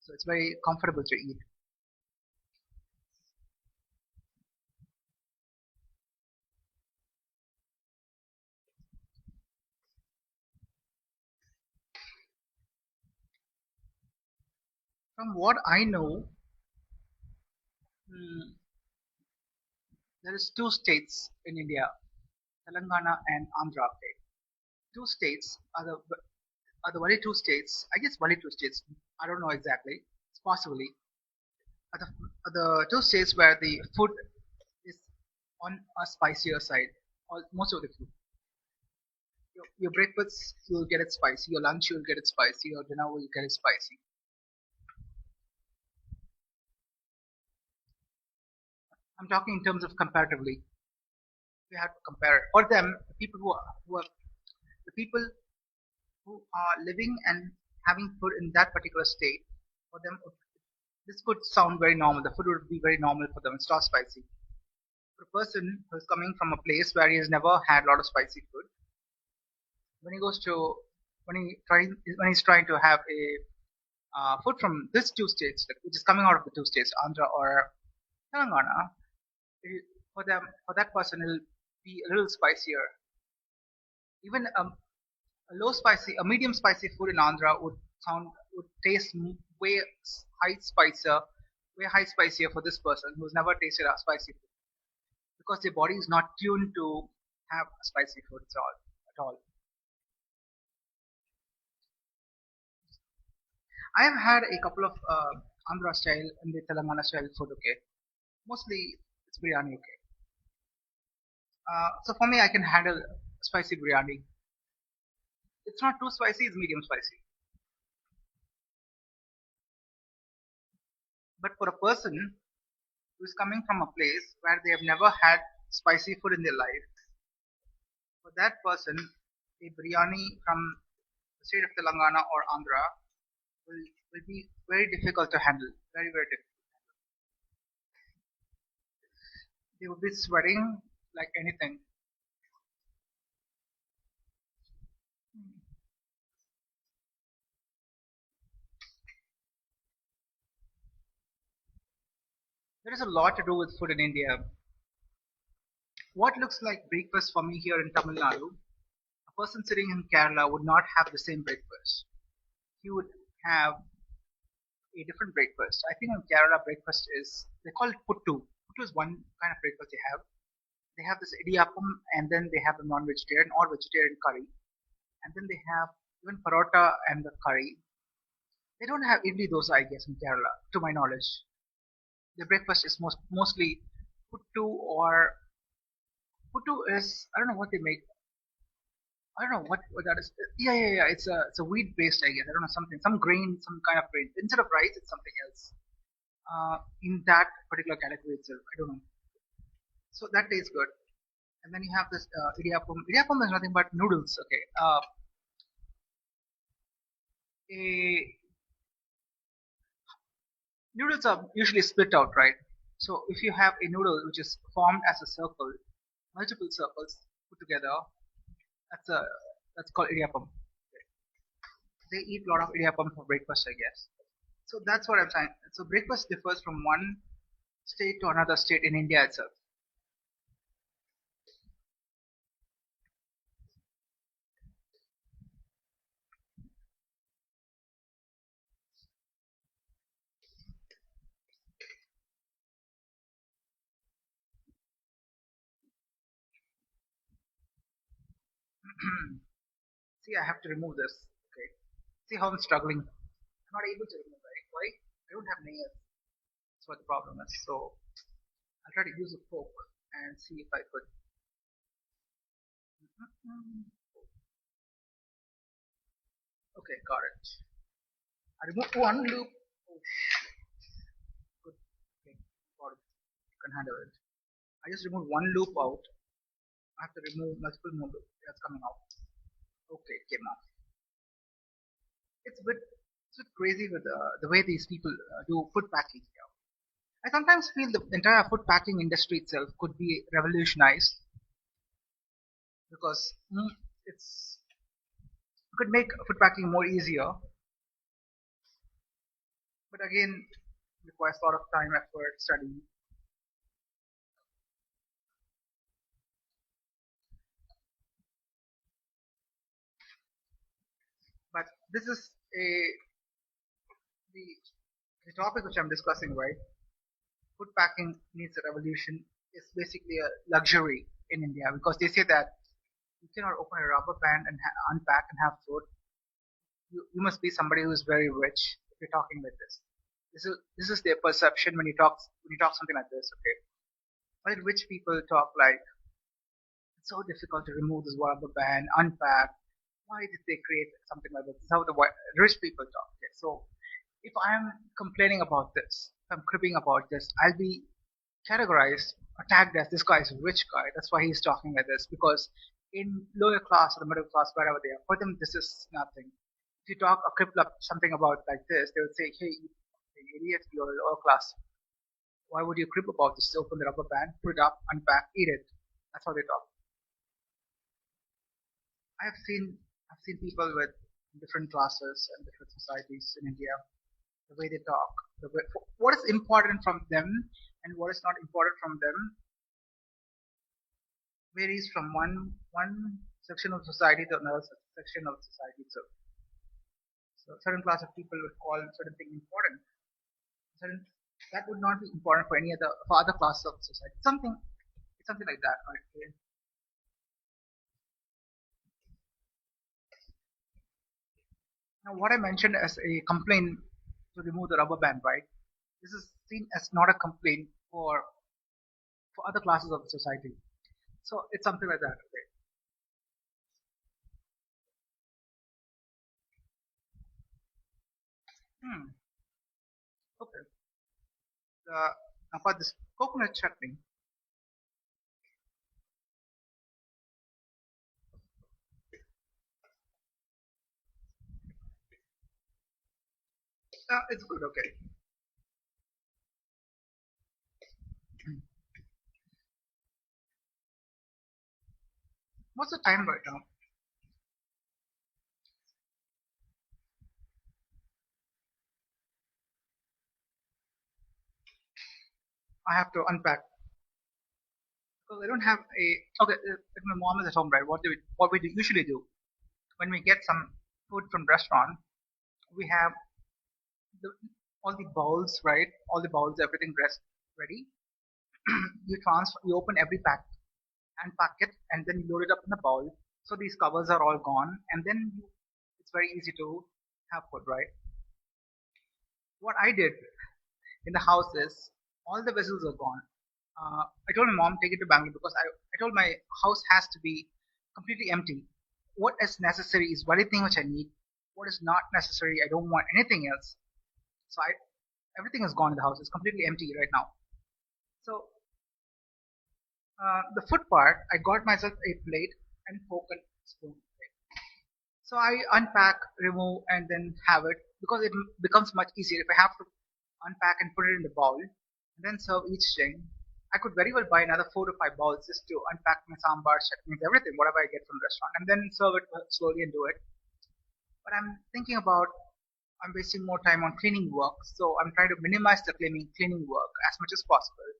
Speaker 1: So it's very comfortable to eat. From what I know, hmm, there is two states in India, Telangana and Andhra. Okay. Two states are the only two states. I guess only two states. I don't know exactly. It's possibly are the two states where the food is on a spicier side. Most of the food. Your breakfast you'll get it spicy. Your lunch you'll get it spicy. Your dinner will get it spicy. I'm talking in terms of comparatively. We have to compare it. For them, the people who are living and having food in that particular state, for them this could sound very normal. The food would be very normal for them. It's not spicy. For a person who's coming from a place where he has never had a lot of spicy food, when he goes to when he's trying to have a food from these two states, like, which is coming out of the two states, Andhra or Telangana, for that person it'll be a little spicier. Even a low spicy, a medium spicy food in Andhra would taste way way high spicier for this person who's never tasted a spicy food because their body is not tuned to have spicy food at all. I have had a couple of Andhra style and the Telangana style food. Okay, mostly it's biryani. Okay, so for me, I can handle spicy biryani. It's not too spicy; it's medium spicy. But for a person who is coming from a place where they have never had spicy food in their life, for that person, a biryani from the state of Telangana or Andhra will, will be very difficult to handle. Very, very difficult. They will be sweating like anything. There is a lot to do with food in India. What looks like breakfast for me here in Tamil Nadu, a person sitting in Kerala would not have the same breakfast. He would have a different breakfast. I think in Kerala breakfast is they call it puttu. Puttu is one kind of breakfast they have. They have this idiyappam and then they have the non-vegetarian or vegetarian curry. And then they have even parota and the curry. They don't have idli dosa, I guess, in Kerala, to my knowledge. The breakfast is mostly puttu or puttu is I don't know what they make. I don't know what that is. Yeah. It's a wheat based, I guess. I don't know something, some grain, some kind of grain. Instead of rice, it's something else. In that particular category itself, I don't know. So that tastes good. And then you have this idiyappam. Idiyappam is nothing but noodles. Okay. A Noodles are usually split out, right? So if you have a noodle which is formed as a circle, multiple circles put together, that's a that's called idiyappam. They eat a lot of idiyappam for breakfast, I guess. So that's what I'm saying. So breakfast differs from one. state to another state in India itself. See, I have to remove this. Okay. See how I'm struggling. I'm not able to remove it. Why? I don't have nails. That's what the problem is. So I'll try to use a fork and see if I could. Okay, got it. I removed one loop. Oh, good. Okay, got it. You can handle it. I just removed one loop out. I have to remove multiple more loops. That's coming out. Okay, it came out. It's a bit crazy with the way these people do food packing here. I sometimes feel the entire food packing industry itself could be revolutionized because it's could make food packing more easier, but again requires a lot of time, effort, study. But this is a the the topic which I'm discussing, right? Food packing needs a revolution is basically a luxury in India because they say that you cannot open a rubber band and unpack and have food. You must be somebody who is very rich if you're talking like this. This is their perception when you talk something like this. Okay, why rich people talk like it's so difficult to remove this rubber band, unpack. Why did they create something like this? This is how the rich people talk. Okay, so if I'm complaining about this, if I'm cribbing about this, I'll be categorized or tagged as this guy is a rich guy. That's why he's talking like this. Because in lower class or the middle class, wherever they are, for them this is nothing. If you talk or cripple up something about like this, they would say, "Hey, you idiot, you're lower class. Why would you crib about this? Open the rubber band, put it up, unpack, eat it." That's how they talk. I've seen people with different classes and different societies in India, the way they talk, what is important from them and what is not important from them varies from one section of society to another section of society. So a certain class of people would call certain thing important. Certain that would not be important for other classes of society. Something like that, right? Okay. Now, what I mentioned as a complaint to remove the rubber band, right? This is seen as not a complaint for other classes of the society. So it's something like that. Okay. Hmm. Okay. Now for this coconut chutney, it's good. Okay. What's the time right now? I have to unpack because I don't have a. Okay, if my mom is at home, right? What we usually do when we get some food from restaurant, we have the, all the bowls, right? All the bowls, everything dressed ready. You open every pack and pack it, and then you load it up in the bowl. So these covers are all gone, and then it's very easy to have food, right? What I did in the house is all the vessels are gone. I told my mom take it to Bangalore because I told my house has to be completely empty. What is necessary is one thing which I need. What is not necessary, I don't want anything else. So everything is gone in the house. It's completely empty right now. So the food part, I got myself a plate and fork and spoon. So I unpack, remove, and then have it because it becomes much easier if I have to unpack and put it in the bowl and then serve each thing. I could very well buy another 4 to 5 bowls just to unpack my sambar, chutneys, everything, whatever I get from the restaurant, and then serve it slowly and do it. But I'm thinking about I'm wasting more time on cleaning work, so I'm trying to minimize the cleaning work as much as possible.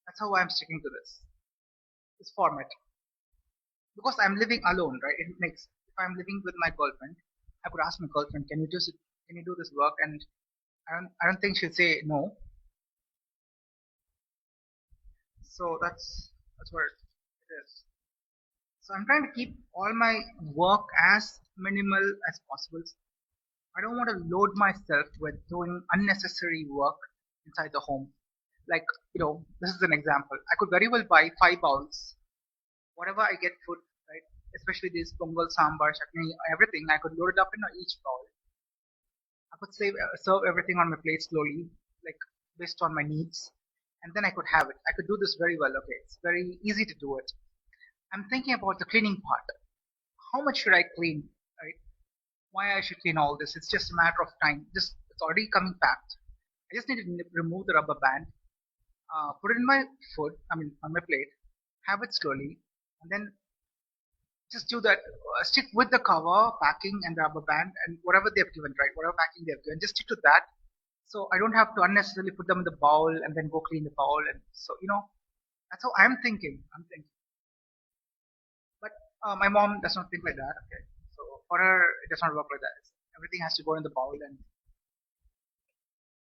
Speaker 1: That's how I'm sticking to this format because I'm living alone, right? It makes if I'm living with my girlfriend, I could ask my girlfriend, can you do this work? And I don't think she'll say no. So that's what it is. So I'm trying to keep all my work as minimal as possible. I don't want to load myself with doing unnecessary work inside the home. Like, this is an example. I could very well buy 5 bowls. Whatever I get food, right? Especially this pongal, sambar, chutney, everything, I could load it up in each bowl. I could serve everything on my plate slowly, like based on my needs, and then I could have it. I could do this very well. Okay, it's very easy to do it. I'm thinking about the cleaning part. How much should I clean? Right? Why I should clean all this? It's just a matter of time. Just it's already coming packed. I just need to remove the rubber band, put it in my food. I mean, on my plate, have it slowly, and then just do that. Stick with the cover, packing, and rubber band, and whatever they've given, right? Whatever packing they've given, just stick to that. So I don't have to unnecessarily put them in the bowl and then go clean the bowl. And so that's how I'm thinking. I'm thinking, but my mom does not think like that. Okay, so for her, it does not work like that. Everything has to go in the bowl, and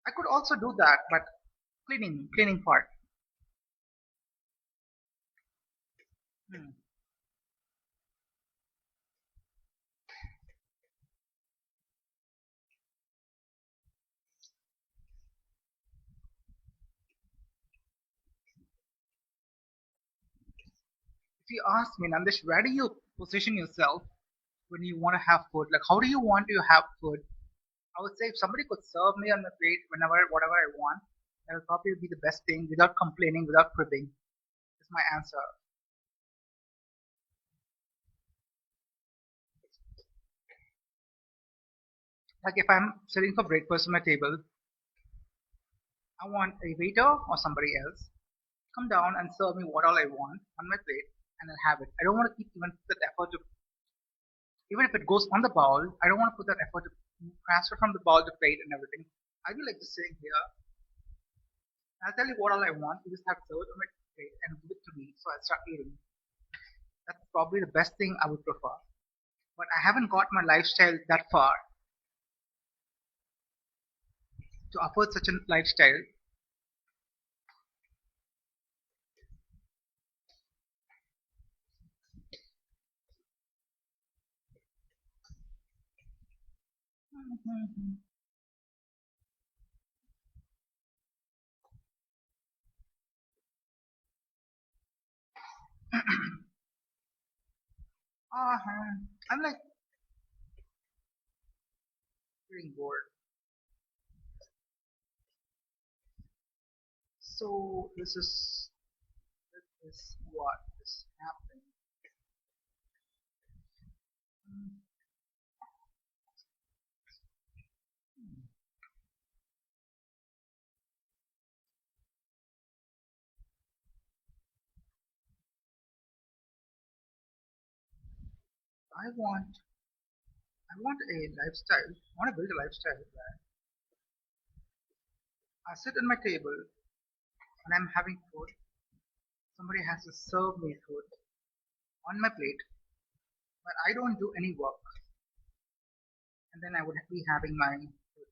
Speaker 1: I could also do that, but cleaning part. Hmm. If you ask me, Nandesh, where do you position yourself when you want to have food? Like, how do you want to have food? I would say if somebody could serve me on my plate whenever, whatever I want, that would probably be the best thing without complaining, without cribbing. Is my answer. Like if I'm sitting for breakfast on my table, I want a waiter or somebody else come down and serve me what all I want on my plate, and I'll have it. I don't want to keep even put that effort to, even if it goes on the bowl, I don't want to put that effort to transfer from the bowl to plate and everything. I do like just sitting here. I'll tell you what all I want. You just have to serve it on my plate and give it to me, so I'll start eating. That's probably the best thing I would prefer. But I haven't got my lifestyle that far to afford such a lifestyle. I'm like getting bored. So this is what is happening. I want I want a lifestyle. I want to build a lifestyle where I sit at my table and I'm having food. Somebody has to serve me food on my plate, but I don't do any work. And then I would be having my food.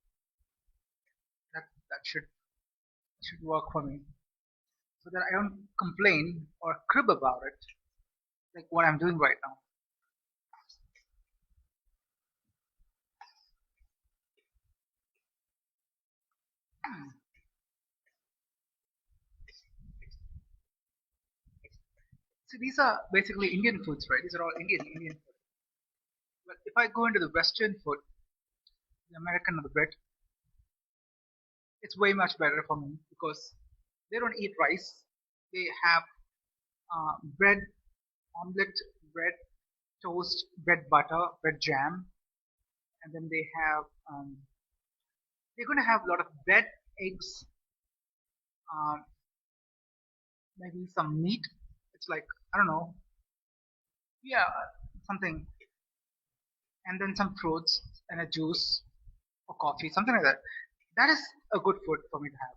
Speaker 1: That should work for me, so that I don't complain or crib about it, like what I'm doing right now. So these are basically Indian foods, right? These are all Indian food. But if I go into the Western food, the American or the Brit, it's way much better for me because they don't eat rice. They have bread, omelette, bread, toast, bread butter, bread jam, and then they're going to have a lot of bread, eggs, um, maybe some meat. It's like I don't know, yeah, something, and then some fruits and a juice or coffee, something like that. That is a good food for me to have.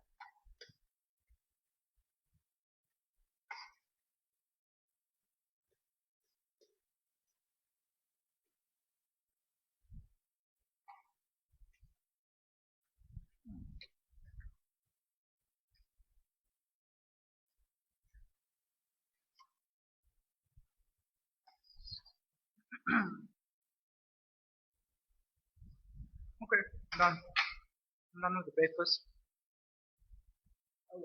Speaker 1: Okay, done. I'm done with the breakfast. Oh,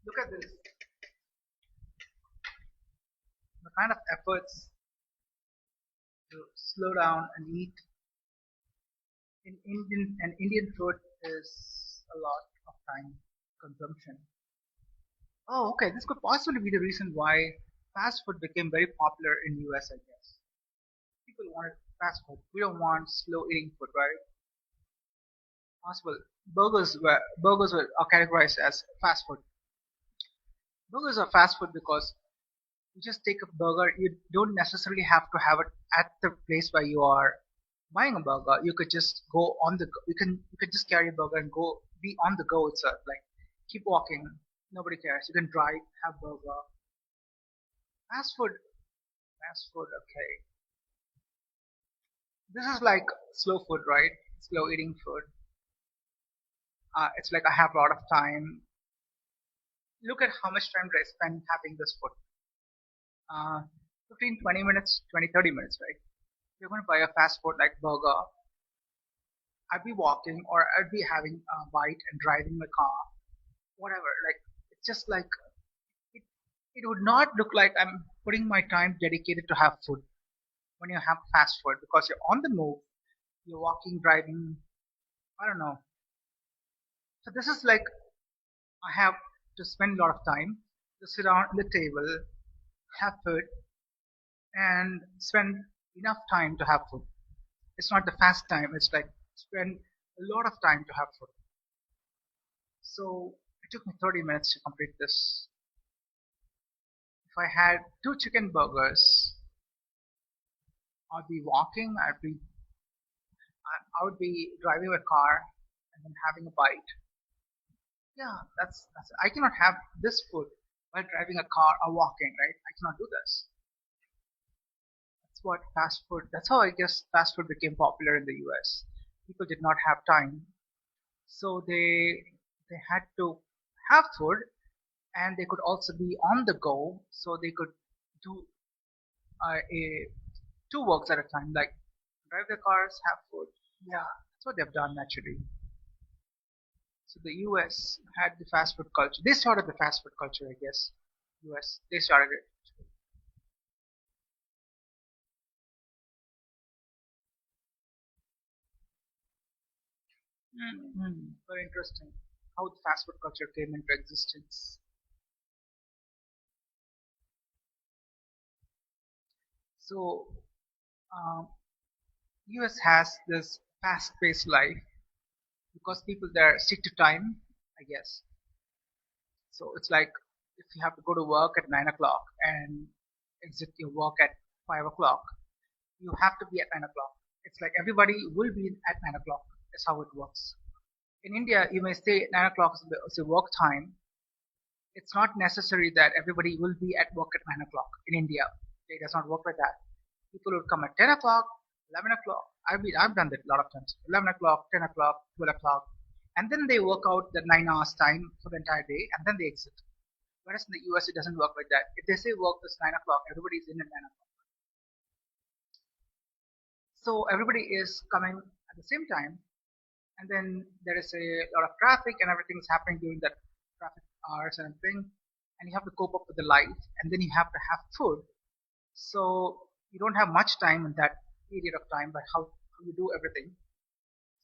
Speaker 1: look at this. The kind of efforts to slow down and eat in Indian food is a lot of time consumption. Oh, okay. This could possibly be the reason why fast food became very popular in US, I guess. People wanted fast food. We don't want slow eating food, right? Possible. Burgers are categorized as fast food. Burgers are fast food because you just take a burger. You don't necessarily have to have it at the place where you are buying a burger. You could just go on the go. You can just carry a burger and go be on the go itself. Like keep walking. Nobody cares. You can drive, have burger. Fast food. Fast food. Okay. This is like slow food, right? Slow eating food. It's like I have a lot of time. Look at how much time did I spend having this food. Uh, 15, 20 minutes, 20, 30 minutes, right? If you're going to buy a fast food like burger, I'd be walking or I'd be having a bite and driving my car, whatever. Like, it's just like, it, it would not look like I'm putting my time dedicated to have food when you have fast food because you're on the move, you're walking, driving, I don't know. So this is like I have to spend a lot of time to sit down at the table, have food, and spend enough time to have food. It's not the fast time. It's like spend a lot of time to have food. So it took me 30 minutes to complete this. If I had two chicken burgers, I'd be walking. I would be driving a car and then having a bite. Yeah, that's. I cannot have this food while driving a car or walking. Right? I cannot do this. That's what fast food. That's how I guess fast food became popular in the U.S. People did not have time, so they had to have food, and they could also be on the go, so they could do a two works at a time, like drive their cars, have food. Yeah, that's what they've done naturally. So the U.S. had the fast food culture. They started the fast food culture, I guess. U.S. They started it. Very interesting. How the fast food culture came into existence. So, um, US has this fast-paced life because people there stick to time, I guess. So it's like if you have to go to work at 9 o'clock and exit your work at 5 o'clock, you have to be at 9 o'clock. It's like everybody will be at 9 o'clock. That's how it works. In India, you may say 9 o'clock is the work time. It's not necessary that everybody will be at work at 9 o'clock in India. It does not work like that. People would come at 10 o'clock, 11 o'clock. I've done that a lot of times. 11 o'clock, 10 o'clock, 12 o'clock. And then they work out the 9 hours time for the entire day and then they exit. Whereas in the US, it doesn't work like that. If they say work this 9 o'clock, everybody's in at 9 o'clock. So everybody is coming at the same time. And then there is a lot of traffic and everything's happening during that traffic hours and everything. And you have to cope up with the light. And then you have to have food. So you don't have much time in that period of time, but how you do everything.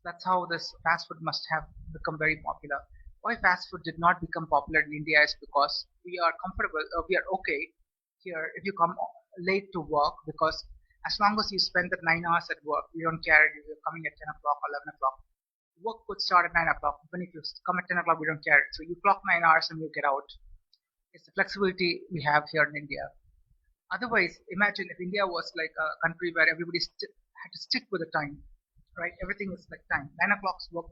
Speaker 1: That's how this fast food must have become very popular. Why fast food did not become popular in India is because we are comfortable, we are okay here if you come late to work because as long as you spend the 9 hours at work, we don't care if you're coming at 10 o'clock or 11 o'clock. Work could start at 9 o'clock. Even if you come at 10 o'clock, we don't care. So you clock 9 hours and you get out. It's the flexibility we have here in India. Otherwise, imagine if India was like a country where everybody had to stick with the time. right? Everything is like time. 9 o'clock's work.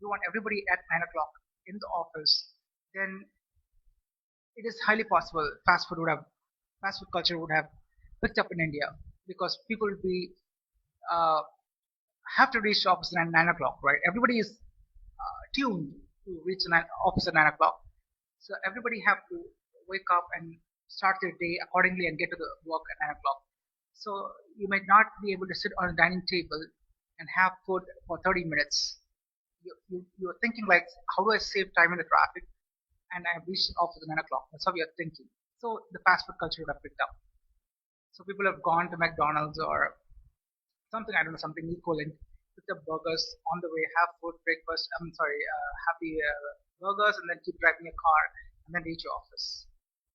Speaker 1: You want everybody at 9 o'clock in the office. Then it is highly possible fast food culture would have picked up in India because people would be uh, have to reach the office at 9 o'clock, right? Everybody is tuned to reach the office at 9 o'clock, so everybody have to wake up and start their day accordingly and get to the work at 9 o'clock. So you might not be able to sit on a dining table and have food for 30 minutes. You're thinking like, how do I save time in the traffic? And I reached the office at 9 o'clock. That's how you're thinking. So the fast food culture would have picked up. So people have gone to McDonald's or something, I don't know, something equivalent, pick up burgers on the way, have food, breakfast, I'm sorry, have the burgers and then keep driving a car and then reach your office.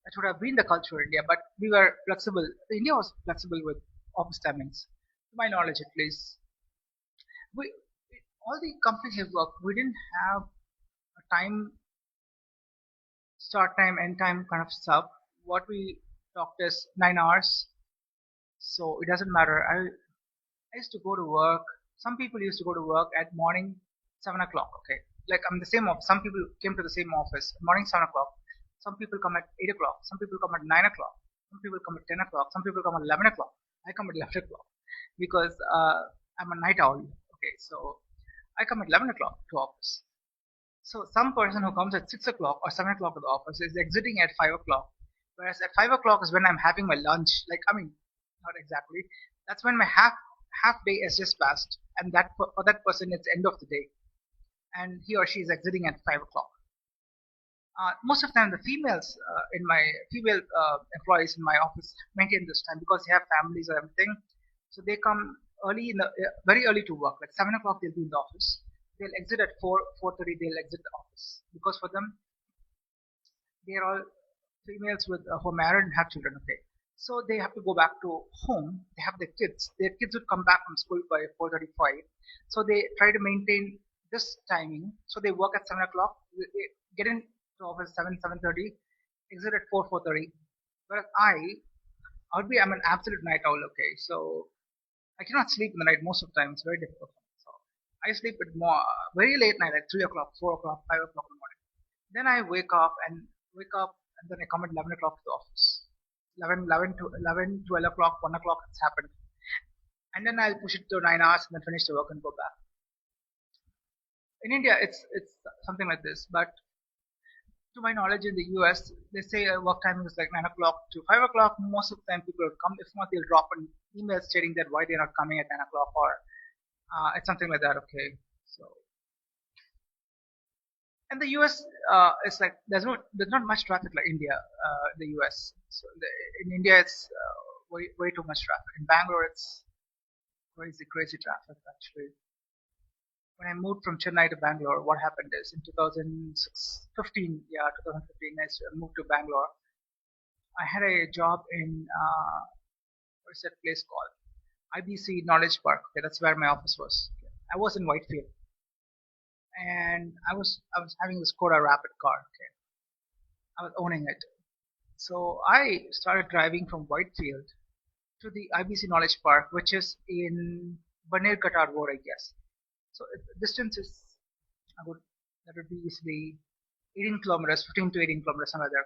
Speaker 1: That would have been the culture in India, but we were flexible. India was flexible with office timings, to my knowledge at least. We, all the companies have worked, we didn't have a time, start time, end time kind of stuff. What we talked is 9 hours, so it doesn't matter. I used to go to work. Some people used to go to work at morning 7 o'clock. Okay, like I'm the same. Some people came to the same office morning 7 o'clock. Some people come at 8 o'clock. Some people come at 9 o'clock. Some people come at 10 o'clock. Some people come at 11 o'clock. I come at 11 o'clock because I'm a night owl. Okay, so I come at 11 o'clock to office. So some person who comes at 6 o'clock or 7 o'clock to the office is exiting at 5 o'clock, whereas at 5 o'clock is when I'm having my lunch. Like I mean, not exactly. That's when my half day has just passed, and that for that person it's end of the day, and he or she is exiting at 5 o'clock. Most of the time, the female employees in my office maintain this time because they have families or everything, so they come early very early to work. Like 7 o'clock, they'll be in the office. They'll exit at 4:30. They'll exit the office because for them, they're all females with who are married and have children. Okay, so they have to go back to home. They have their kids. Their kids would come back from school by 4:35. So they try to maintain this timing. So they work at 7 o'clock. They get in to office 7:30, exit at 4:30. Whereas I'm an absolute night owl. Okay, so I cannot sleep in the night most of the time. It's very difficult for me. So I sleep at more very late night, like 3 o'clock, 4 o'clock, 5 o'clock in the morning. Then I wake up, and then I come at 11 o'clock to the office. 11 to 12 o'clock, 1 o'clock, it's happened. And then I'll push it to 9 hours and then finish the work and go back. In India, it's something like this. But to my knowledge, in the US, they say work timing is like 9 o'clock to 5 o'clock. Most of the time, people will come. If not, they'll drop an email stating that why they're not coming at 9 o'clock, or it's something like that. Okay, so and the US is like there's not much traffic like India, the US. So in India, it's way too much traffic. In Bangalore, it's crazy traffic actually. When I moved from Chennai to Bangalore, what happened is in 2015, yeah, 2015, I moved to Bangalore. I had a job in what's that place called? IBC Knowledge Park. Okay, that's where my office was. Okay. I was in Whitefield, and I was having this Skoda Rapid car. Okay, I was owning it. So I started driving from Whitefield to the IBC Knowledge Park, which is in Banerghatta Road, I guess. So the distance is, I would that would be easily 18 kilometers, 15 to 18 kilometers, somewhere there.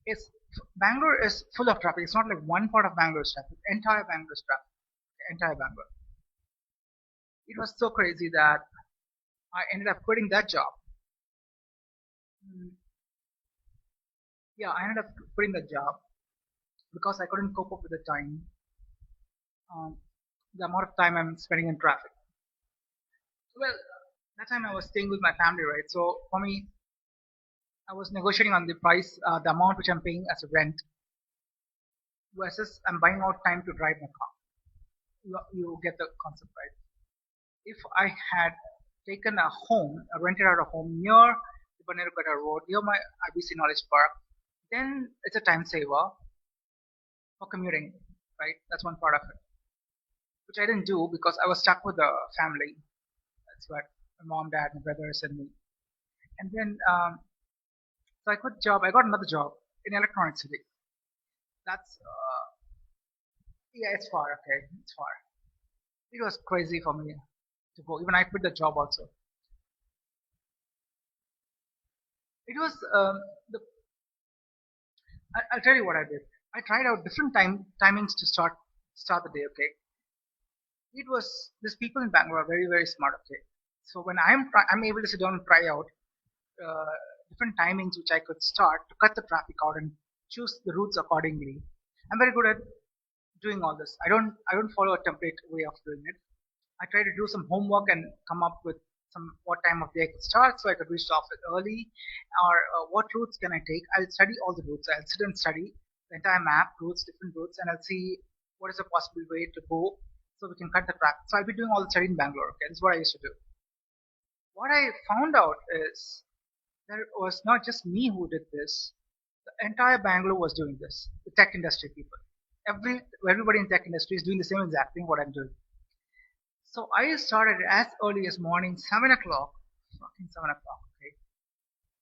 Speaker 1: It's Bangalore is full of traffic. It's not like one part of Bangalore is traffic. Entire Bangalore is traffic. Entire Bangalore. It was so crazy that I ended up quitting that job. Mm, Yeah, I ended up quitting that job because I couldn't cope up with the time, um, the amount of time I'm spending in traffic. Well, that time I was staying with my family, right? So for me, I was negotiating on the price, the amount which I'm paying as a rent versus I'm buying out time to drive my car. You get the concept, right? If I had taken a home, rented out a home near the Banerghatta Road, near my IBC Knowledge Park, then it's a time saver for commuting, right? That's one part of it, which I didn't do because I was stuck with the family. That's what my mom, dad, my brothers, and me. And then, so I quit job. I got another job in Electronic City. That's yeah, it's far. Okay, it's far. It was crazy for me to go. Even I quit the job also. It was the. I'll tell you what I did. I tried out different timings to start the day. Okay, it was these people in Bangalore are very very smart. Okay, so when I'm able to sit down and try out uh, different timings which I could start to cut the traffic out and choose the routes accordingly. I'm very good at doing all this. I don't follow a template way of doing it. I try to do some homework and come up with some what time of day I could start so I could reach the office early, or what routes can I take. I'll study all the routes. I'll sit and study the entire map, routes, different routes, and I'll see what is a possible way to go so we can cut the traffic. So I'll be doing all the study in Bangalore. Okay, this is what I used to do. What I found out is there was not just me who did this. The entire Bangalore was doing this. The tech industry people. Everybody in tech industry is doing the same exact thing what I'm doing. So I started as early as morning 7 o'clock. Fucking 7 o'clock. Okay.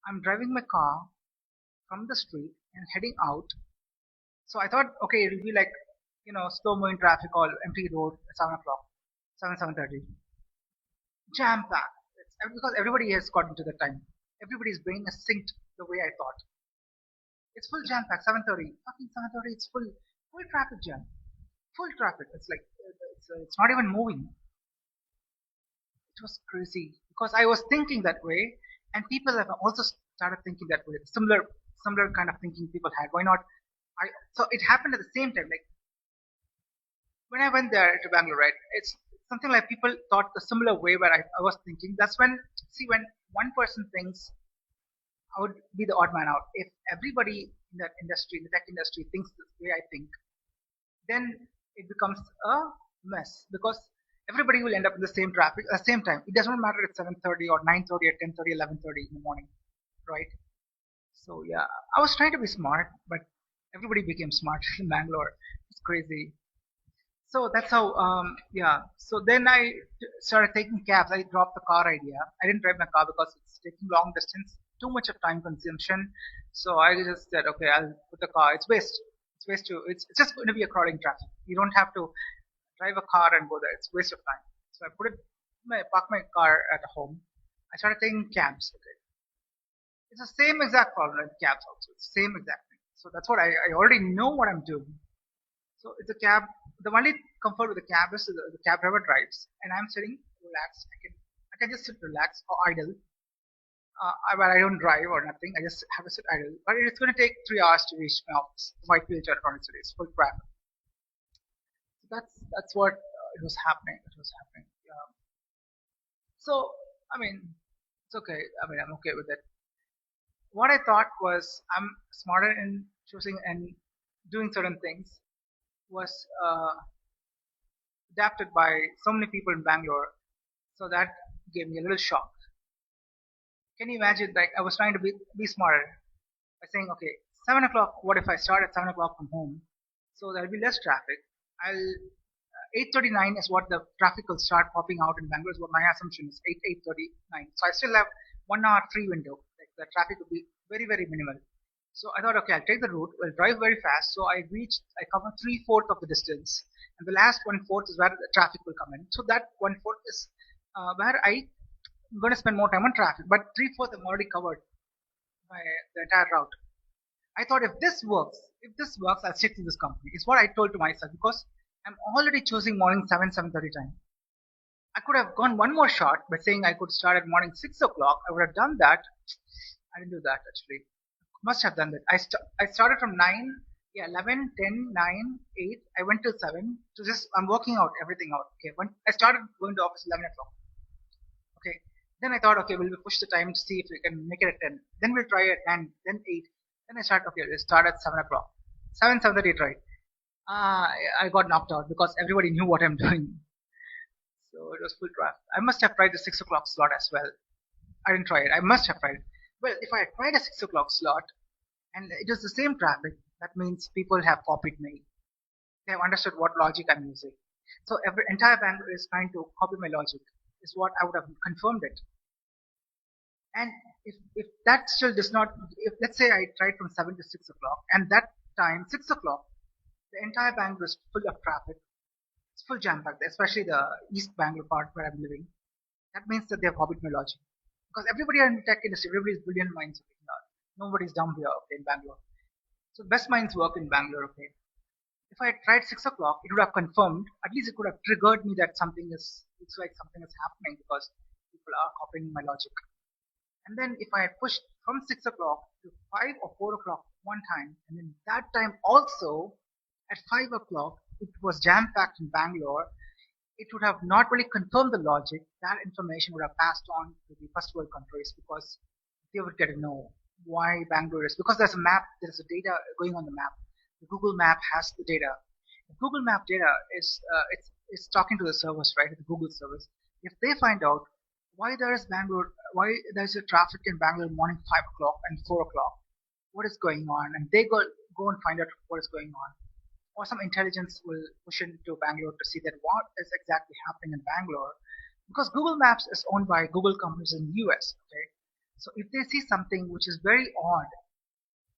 Speaker 1: I'm driving my car from the street and heading out. So I thought, okay, it'll be like slow moving traffic or empty road at 7 o'clock, 7:30, jam packed. Because everybody has gotten to the time. Everybody's brain is synced the way I thought. It's full jam packed, 7:30. Fucking 7:30, it's full traffic jam. Full traffic. It's like, it's not even moving. It was crazy because I was thinking that way, and people have also started thinking that way. Similar kind of thinking people had. Why not? So it happened at the same time. Like when I went there to Bangalore, right? It's something like people thought the similar way where I was thinking. That's when one person thinks, I would be the odd man out. If everybody in that industry, in the tech industry, thinks the way I think, then it becomes a mess because everybody will end up in the same traffic at the same time. It doesn't matter if it's 7:30 or 9:30 or 10:30, 11:30 in the morning, right? So yeah, I was trying to be smart, but everybody became smart in Bangalore. It's crazy. So that's how, yeah. So then I started taking cabs. I dropped the car idea. I didn't drive my car because it's taking long distance, too much of time consumption. So I just said, okay, I'll put the car. It's waste. It's waste to. It's just going to be a crowding traffic. You don't have to drive a car and go there. It's waste of time. So I park my car at home. I started taking cabs. Okay, it's the same exact problem with cabs also. It's the same exact thing. So that's what I already know what I'm doing. So it's a cab. The only comfort with the cab is the cab driver drives, and I'm sitting relaxed. I can just sit relaxed or idle. But I don't drive or nothing. I just have to sit idle. But it's going to take 3 hours to reach my office. Whitefield Electronics City. It's full traffic. So that's what it was happening. It was happening. So I mean, it's okay. I mean, I'm okay with it. What I thought was I'm smarter in choosing and doing certain things was adapted by so many people in Bangalore. So that gave me a little shock. Can you imagine? Like I was trying to be smarter by saying, okay, 7 o'clock. What if I start at 7 o'clock from home? So there'll be less traffic. I'll 8:39 is what the traffic will start popping out in Bangalore. Is what my assumption is 8:39. So I still have 1 hour free window. Like the traffic will be very very minimal. So I thought, okay, I'll take the route. I'll drive very fast. So I cover 3/4 of the distance, and the last 1/4 is where the traffic will come in. So that 1/4 is where I'm going to spend more time on traffic. But 3/4 I'm already covered by the entire route. I thought if this works, I'll stick to this company. Is what I told to myself because I'm already choosing morning 7:30 time. I could have gone one more shot by saying I could start at morning 6 o'clock. I would have done that. I didn't do that actually. Must have done that. I started from 9, yeah, 11, 10, 9, 8. I went till 7. So just, I'm working out everything out. Okay. When I started going to office 11 o'clock. Okay. Then I thought, okay, we'll push the time to see if we can make it at 10. Then we'll try at 9, then 8. Then I start, okay, let's start at 7 o'clock. 7:30, try. I got knocked out because everybody knew what I'm doing. So it was full draft. I must have tried the 6 o'clock slot as well. I didn't try it. I must have tried it. Well, if I had tried a 6 o'clock slot and it was the same traffic, that means people have copied me. They have understood what logic I'm using. So every entire bank is trying to copy my logic. Is what I would have confirmed it. And if that still does not, if let's say I tried from 7 to 6 o'clock, and that time 6 o'clock, the entire bank was full of traffic. It's full jam packed, especially the East Bangalore part where I'm living. That means that they have copied my logic. Because everybody are in tech industry, everybody is brilliant minds. Nobody's dumb here, okay, in Bangalore. So best minds work in Bangalore, okay. If I had tried 6 o'clock, it would have confirmed. At least it could have triggered me that something is. It's like something is happening because people are copying my logic. And then if I had pushed from 6 o'clock to 5 or 4 o'clock one time, and then that time also at 5 o'clock, it was jam packed in Bangalore. It would have not really confirmed the logic. That information would have passed on to the first world countries because they would get to know why Bangalore is. Because there's a map, there's a data going on the map. The Google Map has the data. The Google Map data is it's talking to the servers, right? The Google service. If they find out why there's a traffic in Bangalore morning 5 o'clock and 4 o'clock, what is going on, and they go and find out what is going on, or some intelligence will push into Bangalore to see that what is exactly happening in Bangalore, because Google Maps is owned by Google companies in the US. Okay, so if they see something which is very odd,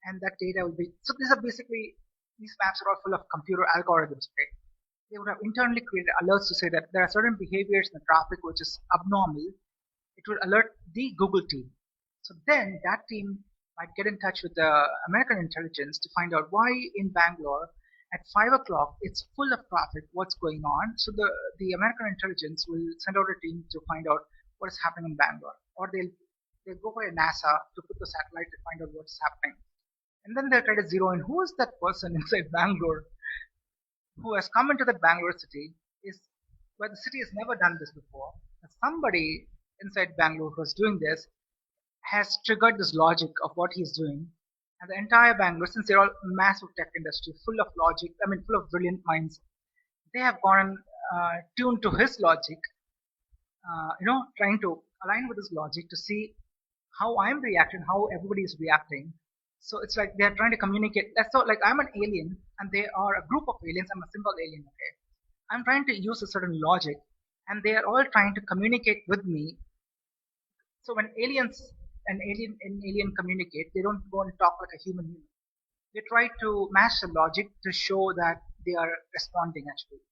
Speaker 1: and that data will be so these are basically these maps are all full of computer algorithms. Okay, they would have internally created alerts to say that there are certain behaviors in the traffic which is abnormal. It will alert the Google team. So then that team might get in touch with the American intelligence to find out why in Bangalore at 5 o'clock it's full of traffic, what's going on. So the American intelligence will send out a team to find out what is happening in Bangalore. Or they'll go by NASA to put the satellite to find out what's happening. And then they'll try to zero in who is that person inside Bangalore who has come into the Bangalore city is where the city has never done this before. And somebody inside Bangalore who's doing this has triggered this logic of what he's doing. And the entire Bangalore, since they're all massive tech industry, full of logic, I mean, full of brilliant minds, they have gone tuned to his logic, trying to align with his logic to see how I'm reacting, how everybody is reacting. So it's like they're trying to communicate. That's so like I'm an alien and they are a group of aliens. I'm a simple alien, okay? I'm trying to use a certain logic and they are all trying to communicate with me. So when alien communicate, they don't go and talk like a human. They try to match the logic to show that they are responding actually.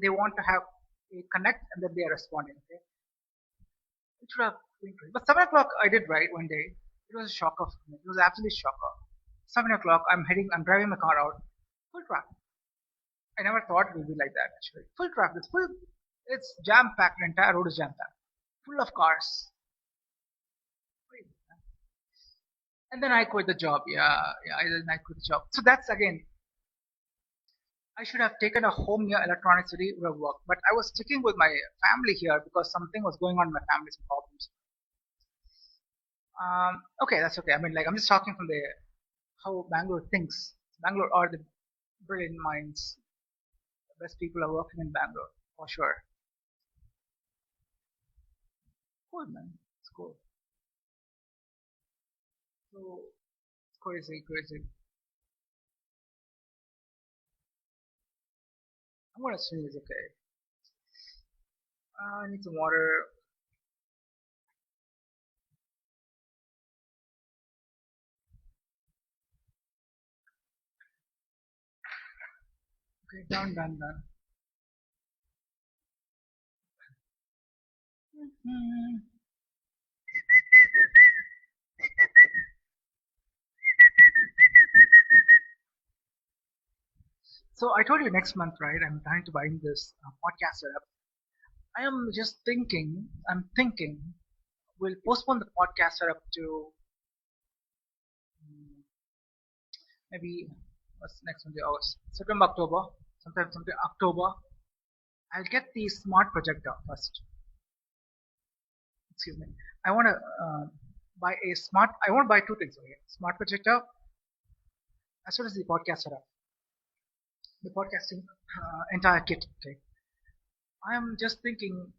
Speaker 1: They want to have a connect and then they are responding, okay? It should have been great. But 7 o'clock I did right one day. It was a shocker for me. It was absolutely shocker. 7 o'clock, I'm driving my car out, full traffic. I never thought it would be like that actually. Full traffic, it's jam packed. The entire road is jam packed, full of cars. And then I quit the job. Yeah. I quit the job. So that's again, I should have taken a home near Electronic City where I work, but I was sticking with my family here because something was going on in my family, some problems. Okay, that's okay. I mean, like I'm just talking from the how Bangalore thinks. Bangalore are the brilliant minds. The best people are working in Bangalore for sure. Cool, man. It's cool. So it's crazy, crazy. I'm gonna sneeze. Okay. I need some water. Okay, done, done, done. Mhm. So I told you next month, right? I'm trying to buy this podcast setup. I am just thinking. I'm thinking we'll postpone the podcast setup to mm, maybe what's next one? August, September, October. Sometime October. I'll get the smart projector first. Excuse me. I want to buy a smart. I want to buy two things. Okay? Smart projector as well as the podcast setup, the podcasting entire kit. Okay. I am just thinking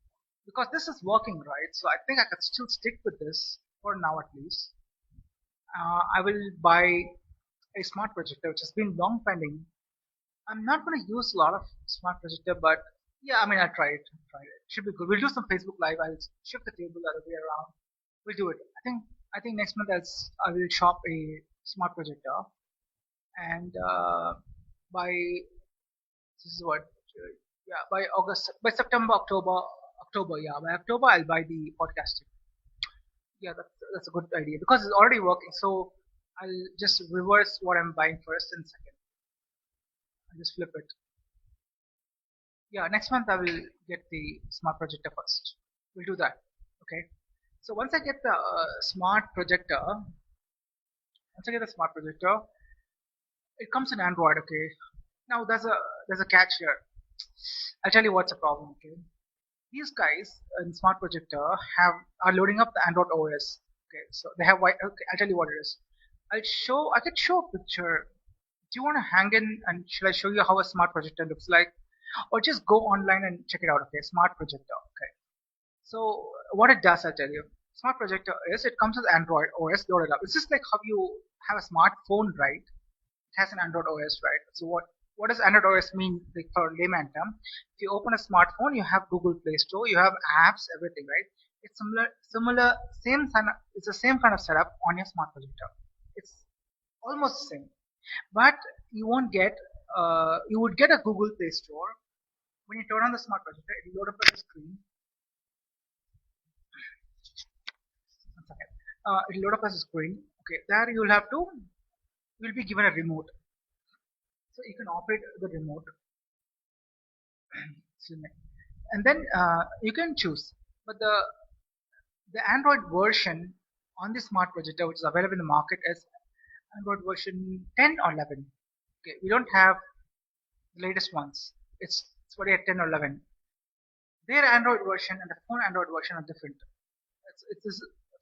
Speaker 1: because this is working right, so I think I could still stick with this for now at least. I will buy a smart projector which has been long pending. I'm not going to use a lot of smart projector, but yeah, I mean I'll try it. Try it. Should be good. We'll do some Facebook Live. I'll shift the table the other way around. We'll do it. I think next month I will shop a smart projector and by this is what Yeah, by August, by September, October. Yeah, by October I'll buy the podcasting. Yeah, that's a good idea because it's already working. So I'll just reverse what I'm buying first and second. I'll just flip it. Yeah, next month I will get the smart projector first. We'll do that. Okay. So once I get the smart projector, it comes in Android. Okay. Now there's a catch here. I'll tell you what's the problem. Okay. These guys in smart projector are loading up the Android OS. Okay. So they have white. Okay. I'll tell you what it is. I could show a picture. Do you want to hang in and should I show you how a smart projector looks like? Or just go online and check it out. Okay. Smart projector. Okay. So what it does, I'll tell you. Smart projector is it comes with Android OS loaded up. It's just like how you have a smartphone, right? It has an Android OS, right? So what does Android OS mean like, for layman term? If you open a smartphone, you have Google Play Store, you have apps, everything, right? It's similar, it's the same kind of setup on your smart projector. It's almost the same, but you won't get. You would get a Google Play Store when you turn on the smart projector. It will load up on the screen. One second. It'll load up as a screen. Okay, there you'll be given a remote, so you can operate the remote. Excuse me. And then you can choose. But the Android version on the smart projector, which is available in the market, is Android version 10 or 11. Okay, we don't have the latest ones. It's already at 10 or 11. Their Android version and the phone Android version are different.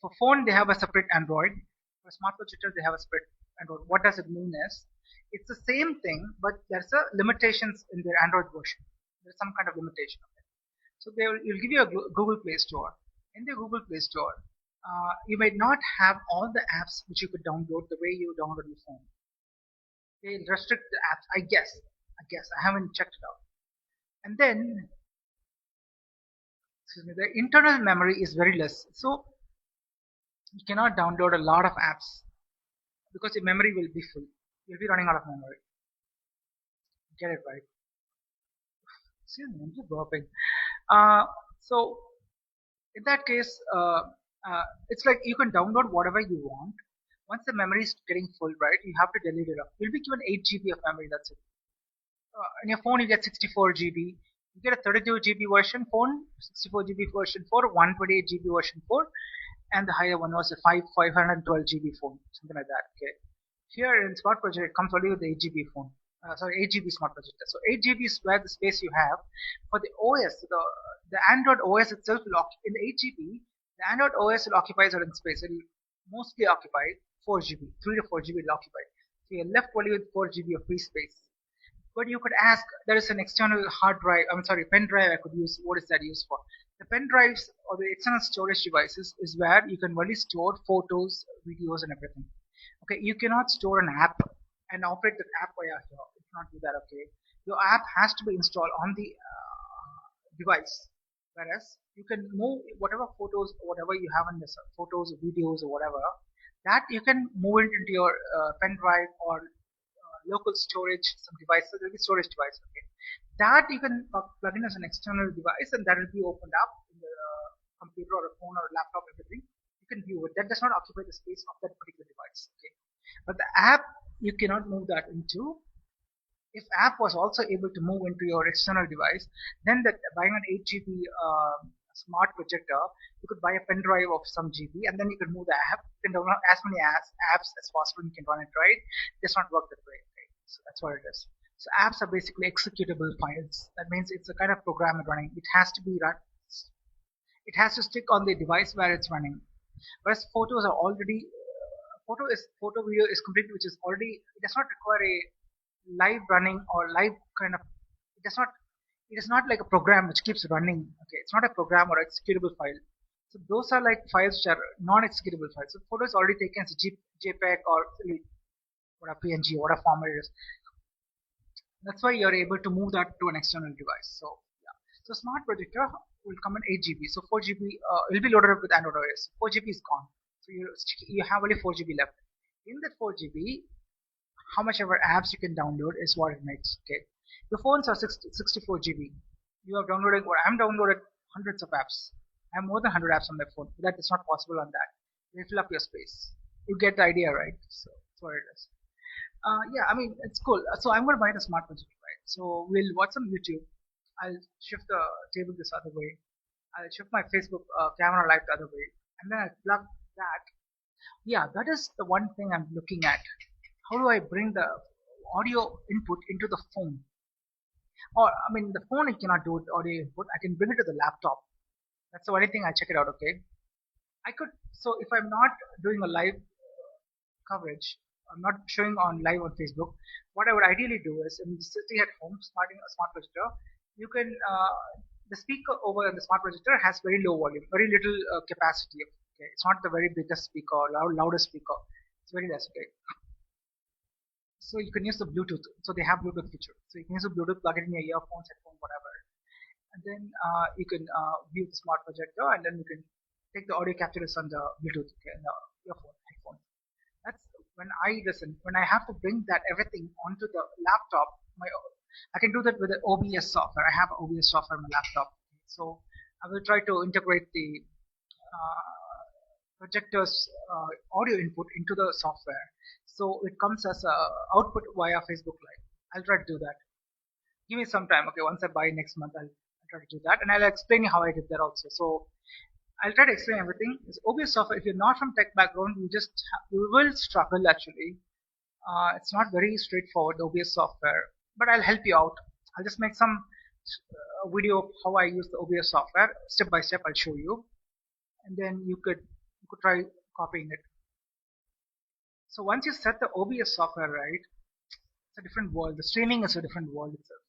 Speaker 1: For phone they have a separate Android. For smart projector they have a separate Android. What does it mean is it's the same thing, but there's a limitations in their Android version. There's some kind of limitation. Okay? So you'll give you a Google Play Store. In the Google Play Store, you might not have all the apps which you could download the way you download your phone. They restrict the apps. I guess. I haven't checked it out. And then, excuse me, the internal memory is very less. So you cannot download a lot of apps because your memory will be full. You'll be running out of memory. Get it right. Excuse me, I'm just burping. So in that case, it's like you can download whatever you want. Once the memory is getting full, right, you have to delete it up. You'll be given 8 GB of memory. That's it. On your phone, you get 64 GB. You get a 32 GB version phone, 64 GB version 4, 128 GB version 4, and the higher one was a 512 GB phone, something like that. Okay. Here in Smart Project, it comes only with the 8 GB phone. 8 GB Smart Projector. So 8 GB is where the space you have. For the OS, the Android OS itself will in the 8 GB, the Android OS will occupy certain space. It will mostly occupy 4 GB, 3 to 4 GB will occupy. So you're left only with 4 GB of free space. But you could ask, there is an external hard drive, pen drive I could use. What is that used for? The pen drives or the external storage devices is where you can only store photos, videos, and everything. Okay, you cannot store an app and operate the app via here. You cannot do that. Okay, your app has to be installed on the device, whereas you can move whatever photos, whatever you have in the photos, videos, or whatever, that you can move it into your pen drive or local storage, some devices, there will be storage device. Okay, that you can plug in as an external device, and that will be opened up in the computer or a phone or a laptop, everything. You can view it. That does not occupy the space of that particular device. Okay, but the app you cannot move that into. If app was also able to move into your external device, then buying an 8 GB smart projector, you could buy a pen drive of some GB, and then you can move the app. You can download as many apps as possible. You can run it, right? It does not work that way. Okay? So that's what it is. So apps are basically executable files. That means it's a kind of program running. It has to be run. It has to stick on the device where it's running. Whereas photos are already photo video is completely, which is already, it does not require a live running or live kind of, it is not like a program which keeps running. Okay, it's not a program or executable file. So those are like files which are non-executable files. So photo is already taken as a JPEG or what a PNG or whatever format it is. That's why you're able to move that to an external device. So yeah, so smart projector will come in 8 GB. So 4 GB will be loaded up with Android OS. 4 GB is gone. So you have only 4 GB left. In that 4 GB, how much ever apps you can download is what it makes. Okay, the phones are 64 GB. You have downloaded, or I'm downloaded hundreds of apps. I have more than 100 apps on my phone. That is not possible on that. They fill up your space. You get the idea, right? So that's what it is. Yeah, I mean, it's cool. So I'm going to buy the smart projector, right? So we'll watch some YouTube. I'll shift the table this other way. I'll shift my Facebook camera light the other way. And then I'll plug that. Yeah, that is the one thing I'm looking at. How do I bring the audio input into the phone? Or, I mean, the phone I cannot do it audio input. I can bring it to the laptop. That's the only thing I check it out, okay? I could, so if I'm not doing a live coverage, I'm not showing on live on Facebook. What I would ideally do is, in sitting at home, smarting a smart projector, you can the speaker over the smart projector has very low volume, very little capacity. Okay, it's not the very biggest speaker, loudest speaker. It's very less. Okay, so you can use the Bluetooth. So they have Bluetooth feature. So you can use the Bluetooth, plug it in your earphones, headphone, whatever, and then you can view the smart projector, and then you can take the audio captures on the Bluetooth, okay, and the earphone, headphone. That's when I listen. When I have to bring that everything onto the laptop, I can do that with the OBS software. I have OBS software on my laptop, so I will try to integrate the projector's audio input into the software, so it comes as a output via Facebook Live. I'll try to do that. Give me some time. Okay, once I buy next month, I'll try to do that, and I'll explain you how I did that also. So I'll try to explain everything. It's OBS software. If you're not from tech background, you will struggle actually. It's not very straightforward, the OBS software, but I'll help you out. I'll just make some video of how I use the OBS software step by step. I'll show you, and then you could try copying it. So once you set the OBS software right, it's a different world. The streaming is a different world itself.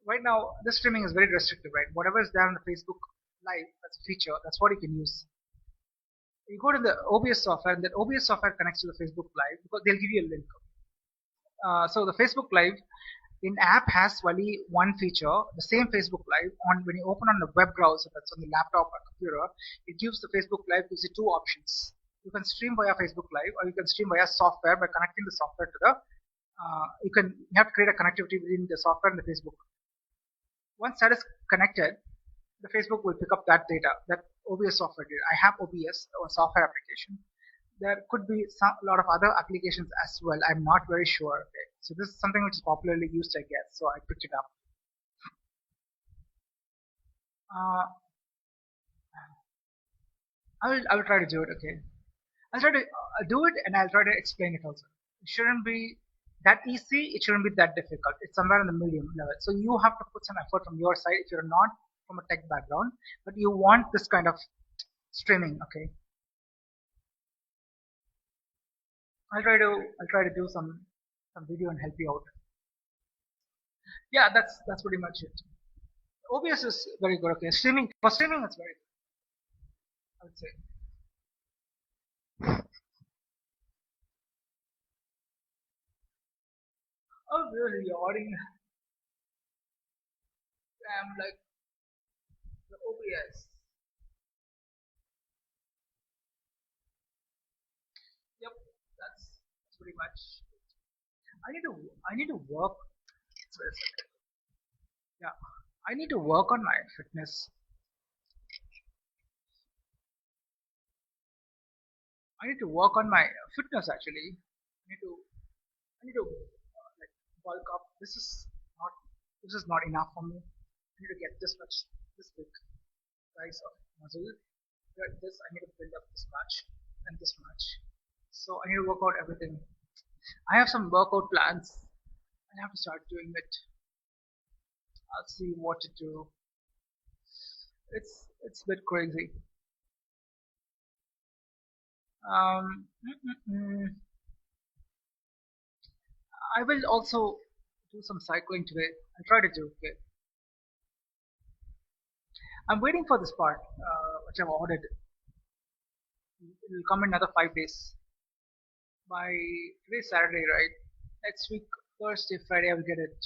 Speaker 1: Right now, the streaming is very restrictive, right? Whatever is there on the Facebook Live, that's a feature. That's what you can use. You go to the OBS software, and that OBS software connects to the Facebook Live because they'll give you a link. So the Facebook Live in app has only one feature, the same Facebook Live. On when you open on the web browser, that's on the laptop or computer, it gives the Facebook Live gives you two options. You can stream via Facebook Live, or you can stream via software by connecting the software to the. You have to create a connectivity between the software and the Facebook. Once that is connected, the Facebook will pick up that data, that OBS software data. I have OBS, or software application. There could be a lot of other applications as well. I'm not very sure. Okay. So this is something which is popularly used, I guess. So I picked it up. Uh, I will try to do it. Okay. I'll try to do it, and I'll try to explain it also. It shouldn't be that easy. It shouldn't be that difficult. It's somewhere in the medium level. So you have to put some effort from your side if you're not from a tech background, but you want this kind of streaming. Okay. I'll try to do some video and help you out. Yeah, that's pretty much it. OBS is very good. Okay, streaming for streaming it's very good, I would say. Oh really? Yawning. I'm like the OBS. Yep, that's pretty much. I need to work. Wait a second. Yeah, I need to work on my fitness. I need to work on my fitness actually. I need to like bulk up. Not this is not enough for me. I need to get this big size of muscle. This I need to build up this much and this much. So I need to work out everything. I have some workout plans. I have to start doing it. I'll see what to do. It's a bit crazy. Um, mm, mm, mm. I will also do some cycling today. I'll try to do it. I'm waiting for this part, which I've ordered. It will come in another 5 days. By today's Saturday, right? Next week, Thursday, Friday, I will get it.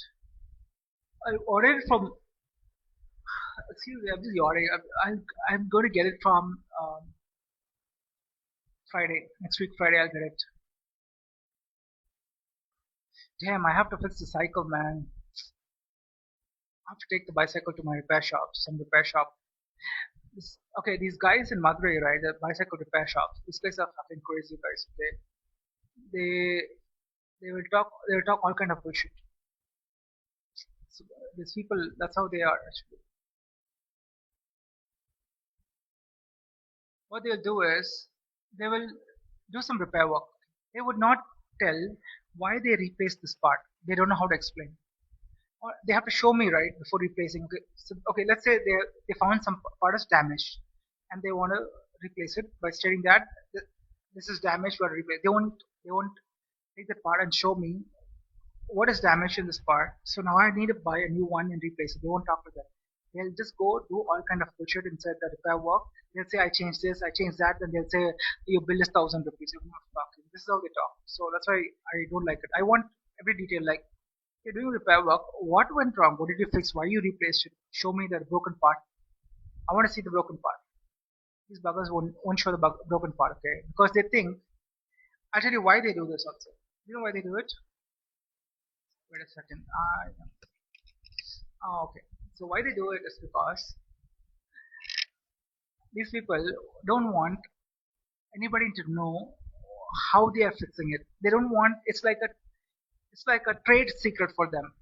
Speaker 1: I ordered it from. Excuse me, I'm just yawning. I'm going to get it from Friday. Next week, Friday, I'll get it. Damn, I have to fix the cycle, man. I have to take the bicycle to my repair shop, some repair shop. Okay, these guys in Madurai, right? The bicycle repair shops. These guys are fucking crazy guys. They they will talk all kind of bullshit. So, these people, that's how they are actually. What they'll do is they will do some repair work. They would not tell why they replaced this part. They don't know how to explain. Or they have to show me right before replacing. Okay, so, okay, let's say they found some part is damaged, and they want to replace it by stating that this is damaged. We are replace. They won't take that part and show me what is damaged in this part. So now I need to buy a new one and replace it. They won't talk to that. They'll just go do all kind of bullshit inside the repair work. They'll say I changed this, I changed that, then they'll say your bill is 1,000 rupees. I'm not fucking. This is how they talk. So that's why I don't like it. I want every detail. Like you're doing repair work. What went wrong? What did you fix? Why you replaced it? Show me the broken part. I want to see the broken part. These buggers won't show the broken part, okay? Because they think. I'll tell you why they do this also. You know why they do it? Wait a second. Okay. So why they do it is because these people don't want anybody to know how they are fixing it. They don't want it's like a trade secret for them.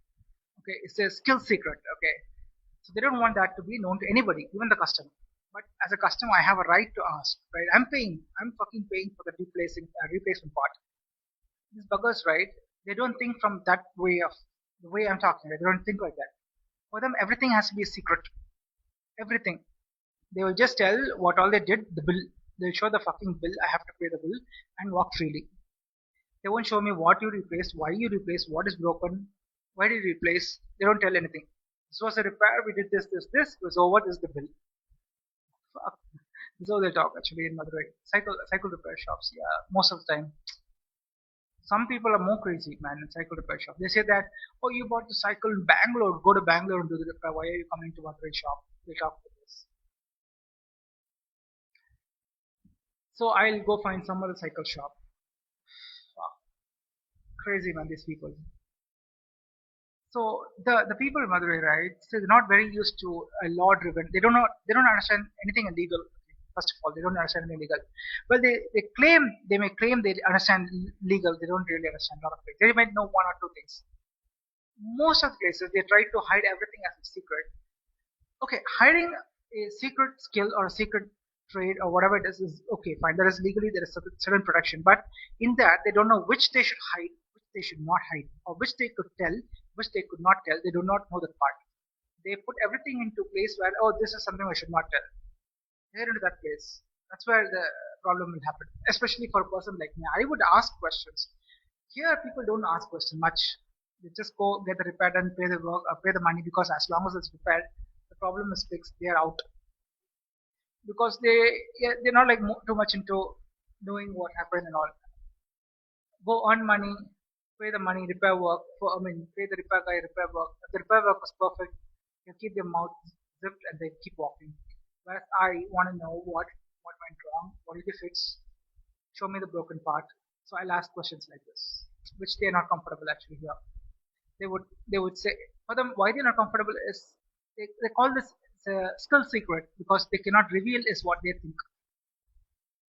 Speaker 1: Okay, it's a skill secret. Okay, so they don't want that to be known to anybody, even the customer. But as a customer, I have a right to ask. Right, I'm paying. I'm fucking paying for the replacement part. These buggers, right? They don't think from that way of the way I'm talking. Right? They don't think like that. For them, everything has to be a secret. Everything. They will just tell what all they did, the bill. They'll show the fucking bill. I have to pay the bill and walk freely. They won't show me what you replaced, why you replaced, what is broken, why did you replace. They don't tell anything. This was a repair. We did this, this, this. It was over. This is the bill. Fuck. This is how they talk actually in Madurai. Cycle repair shops. Yeah, most of the time. Some people are more crazy, man, in cycle repair shop. They say that, oh, you bought the cycle in Bangalore. Go to Bangalore and do the repair. Why are you coming to Madurai shop? They talk like this. So I'll go find some other cycle shop. Wow, crazy man, these people. So the people in Madurai, right? So they're not very used to a law-driven. They don't understand anything illegal. First of all, they don't understand anything legal. Well, they may claim they understand legal. They don't really understand a lot of things. They might know one or two things. Most of the cases, they try to hide everything as a secret. Okay, hiding a secret skill or a secret trade or whatever it is okay, fine. There is legally there is certain protection, but in that they don't know which they should hide, which they should not hide, or which they could tell, which they could not tell. They do not know that part. They put everything into place where oh, this is something I should not tell. Here into that place. That's where the problem will happen. Especially for a person like me, I would ask questions. Here, people don't ask questions much. They just go get the repair and pay the work, pay the money because as long as it's repaired, the problem is fixed. They are out because they're not like too much into knowing what happened and all. Go earn money, pay the money, repair work. Pay the repair guy, repair work. If the repair work was perfect, they keep their mouth zipped and they keep walking. Whereas I want to know what went wrong, what did you fix, show me the broken part. So I'll ask questions like this, which they are not comfortable actually here. They would say for them why they're not comfortable is they call this a skill secret because they cannot reveal is what they think.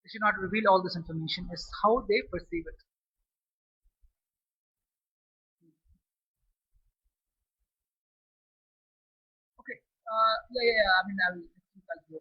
Speaker 1: They should not reveal all this information is how they perceive it. Okay. Yeah, yeah, yeah. I think I'll go.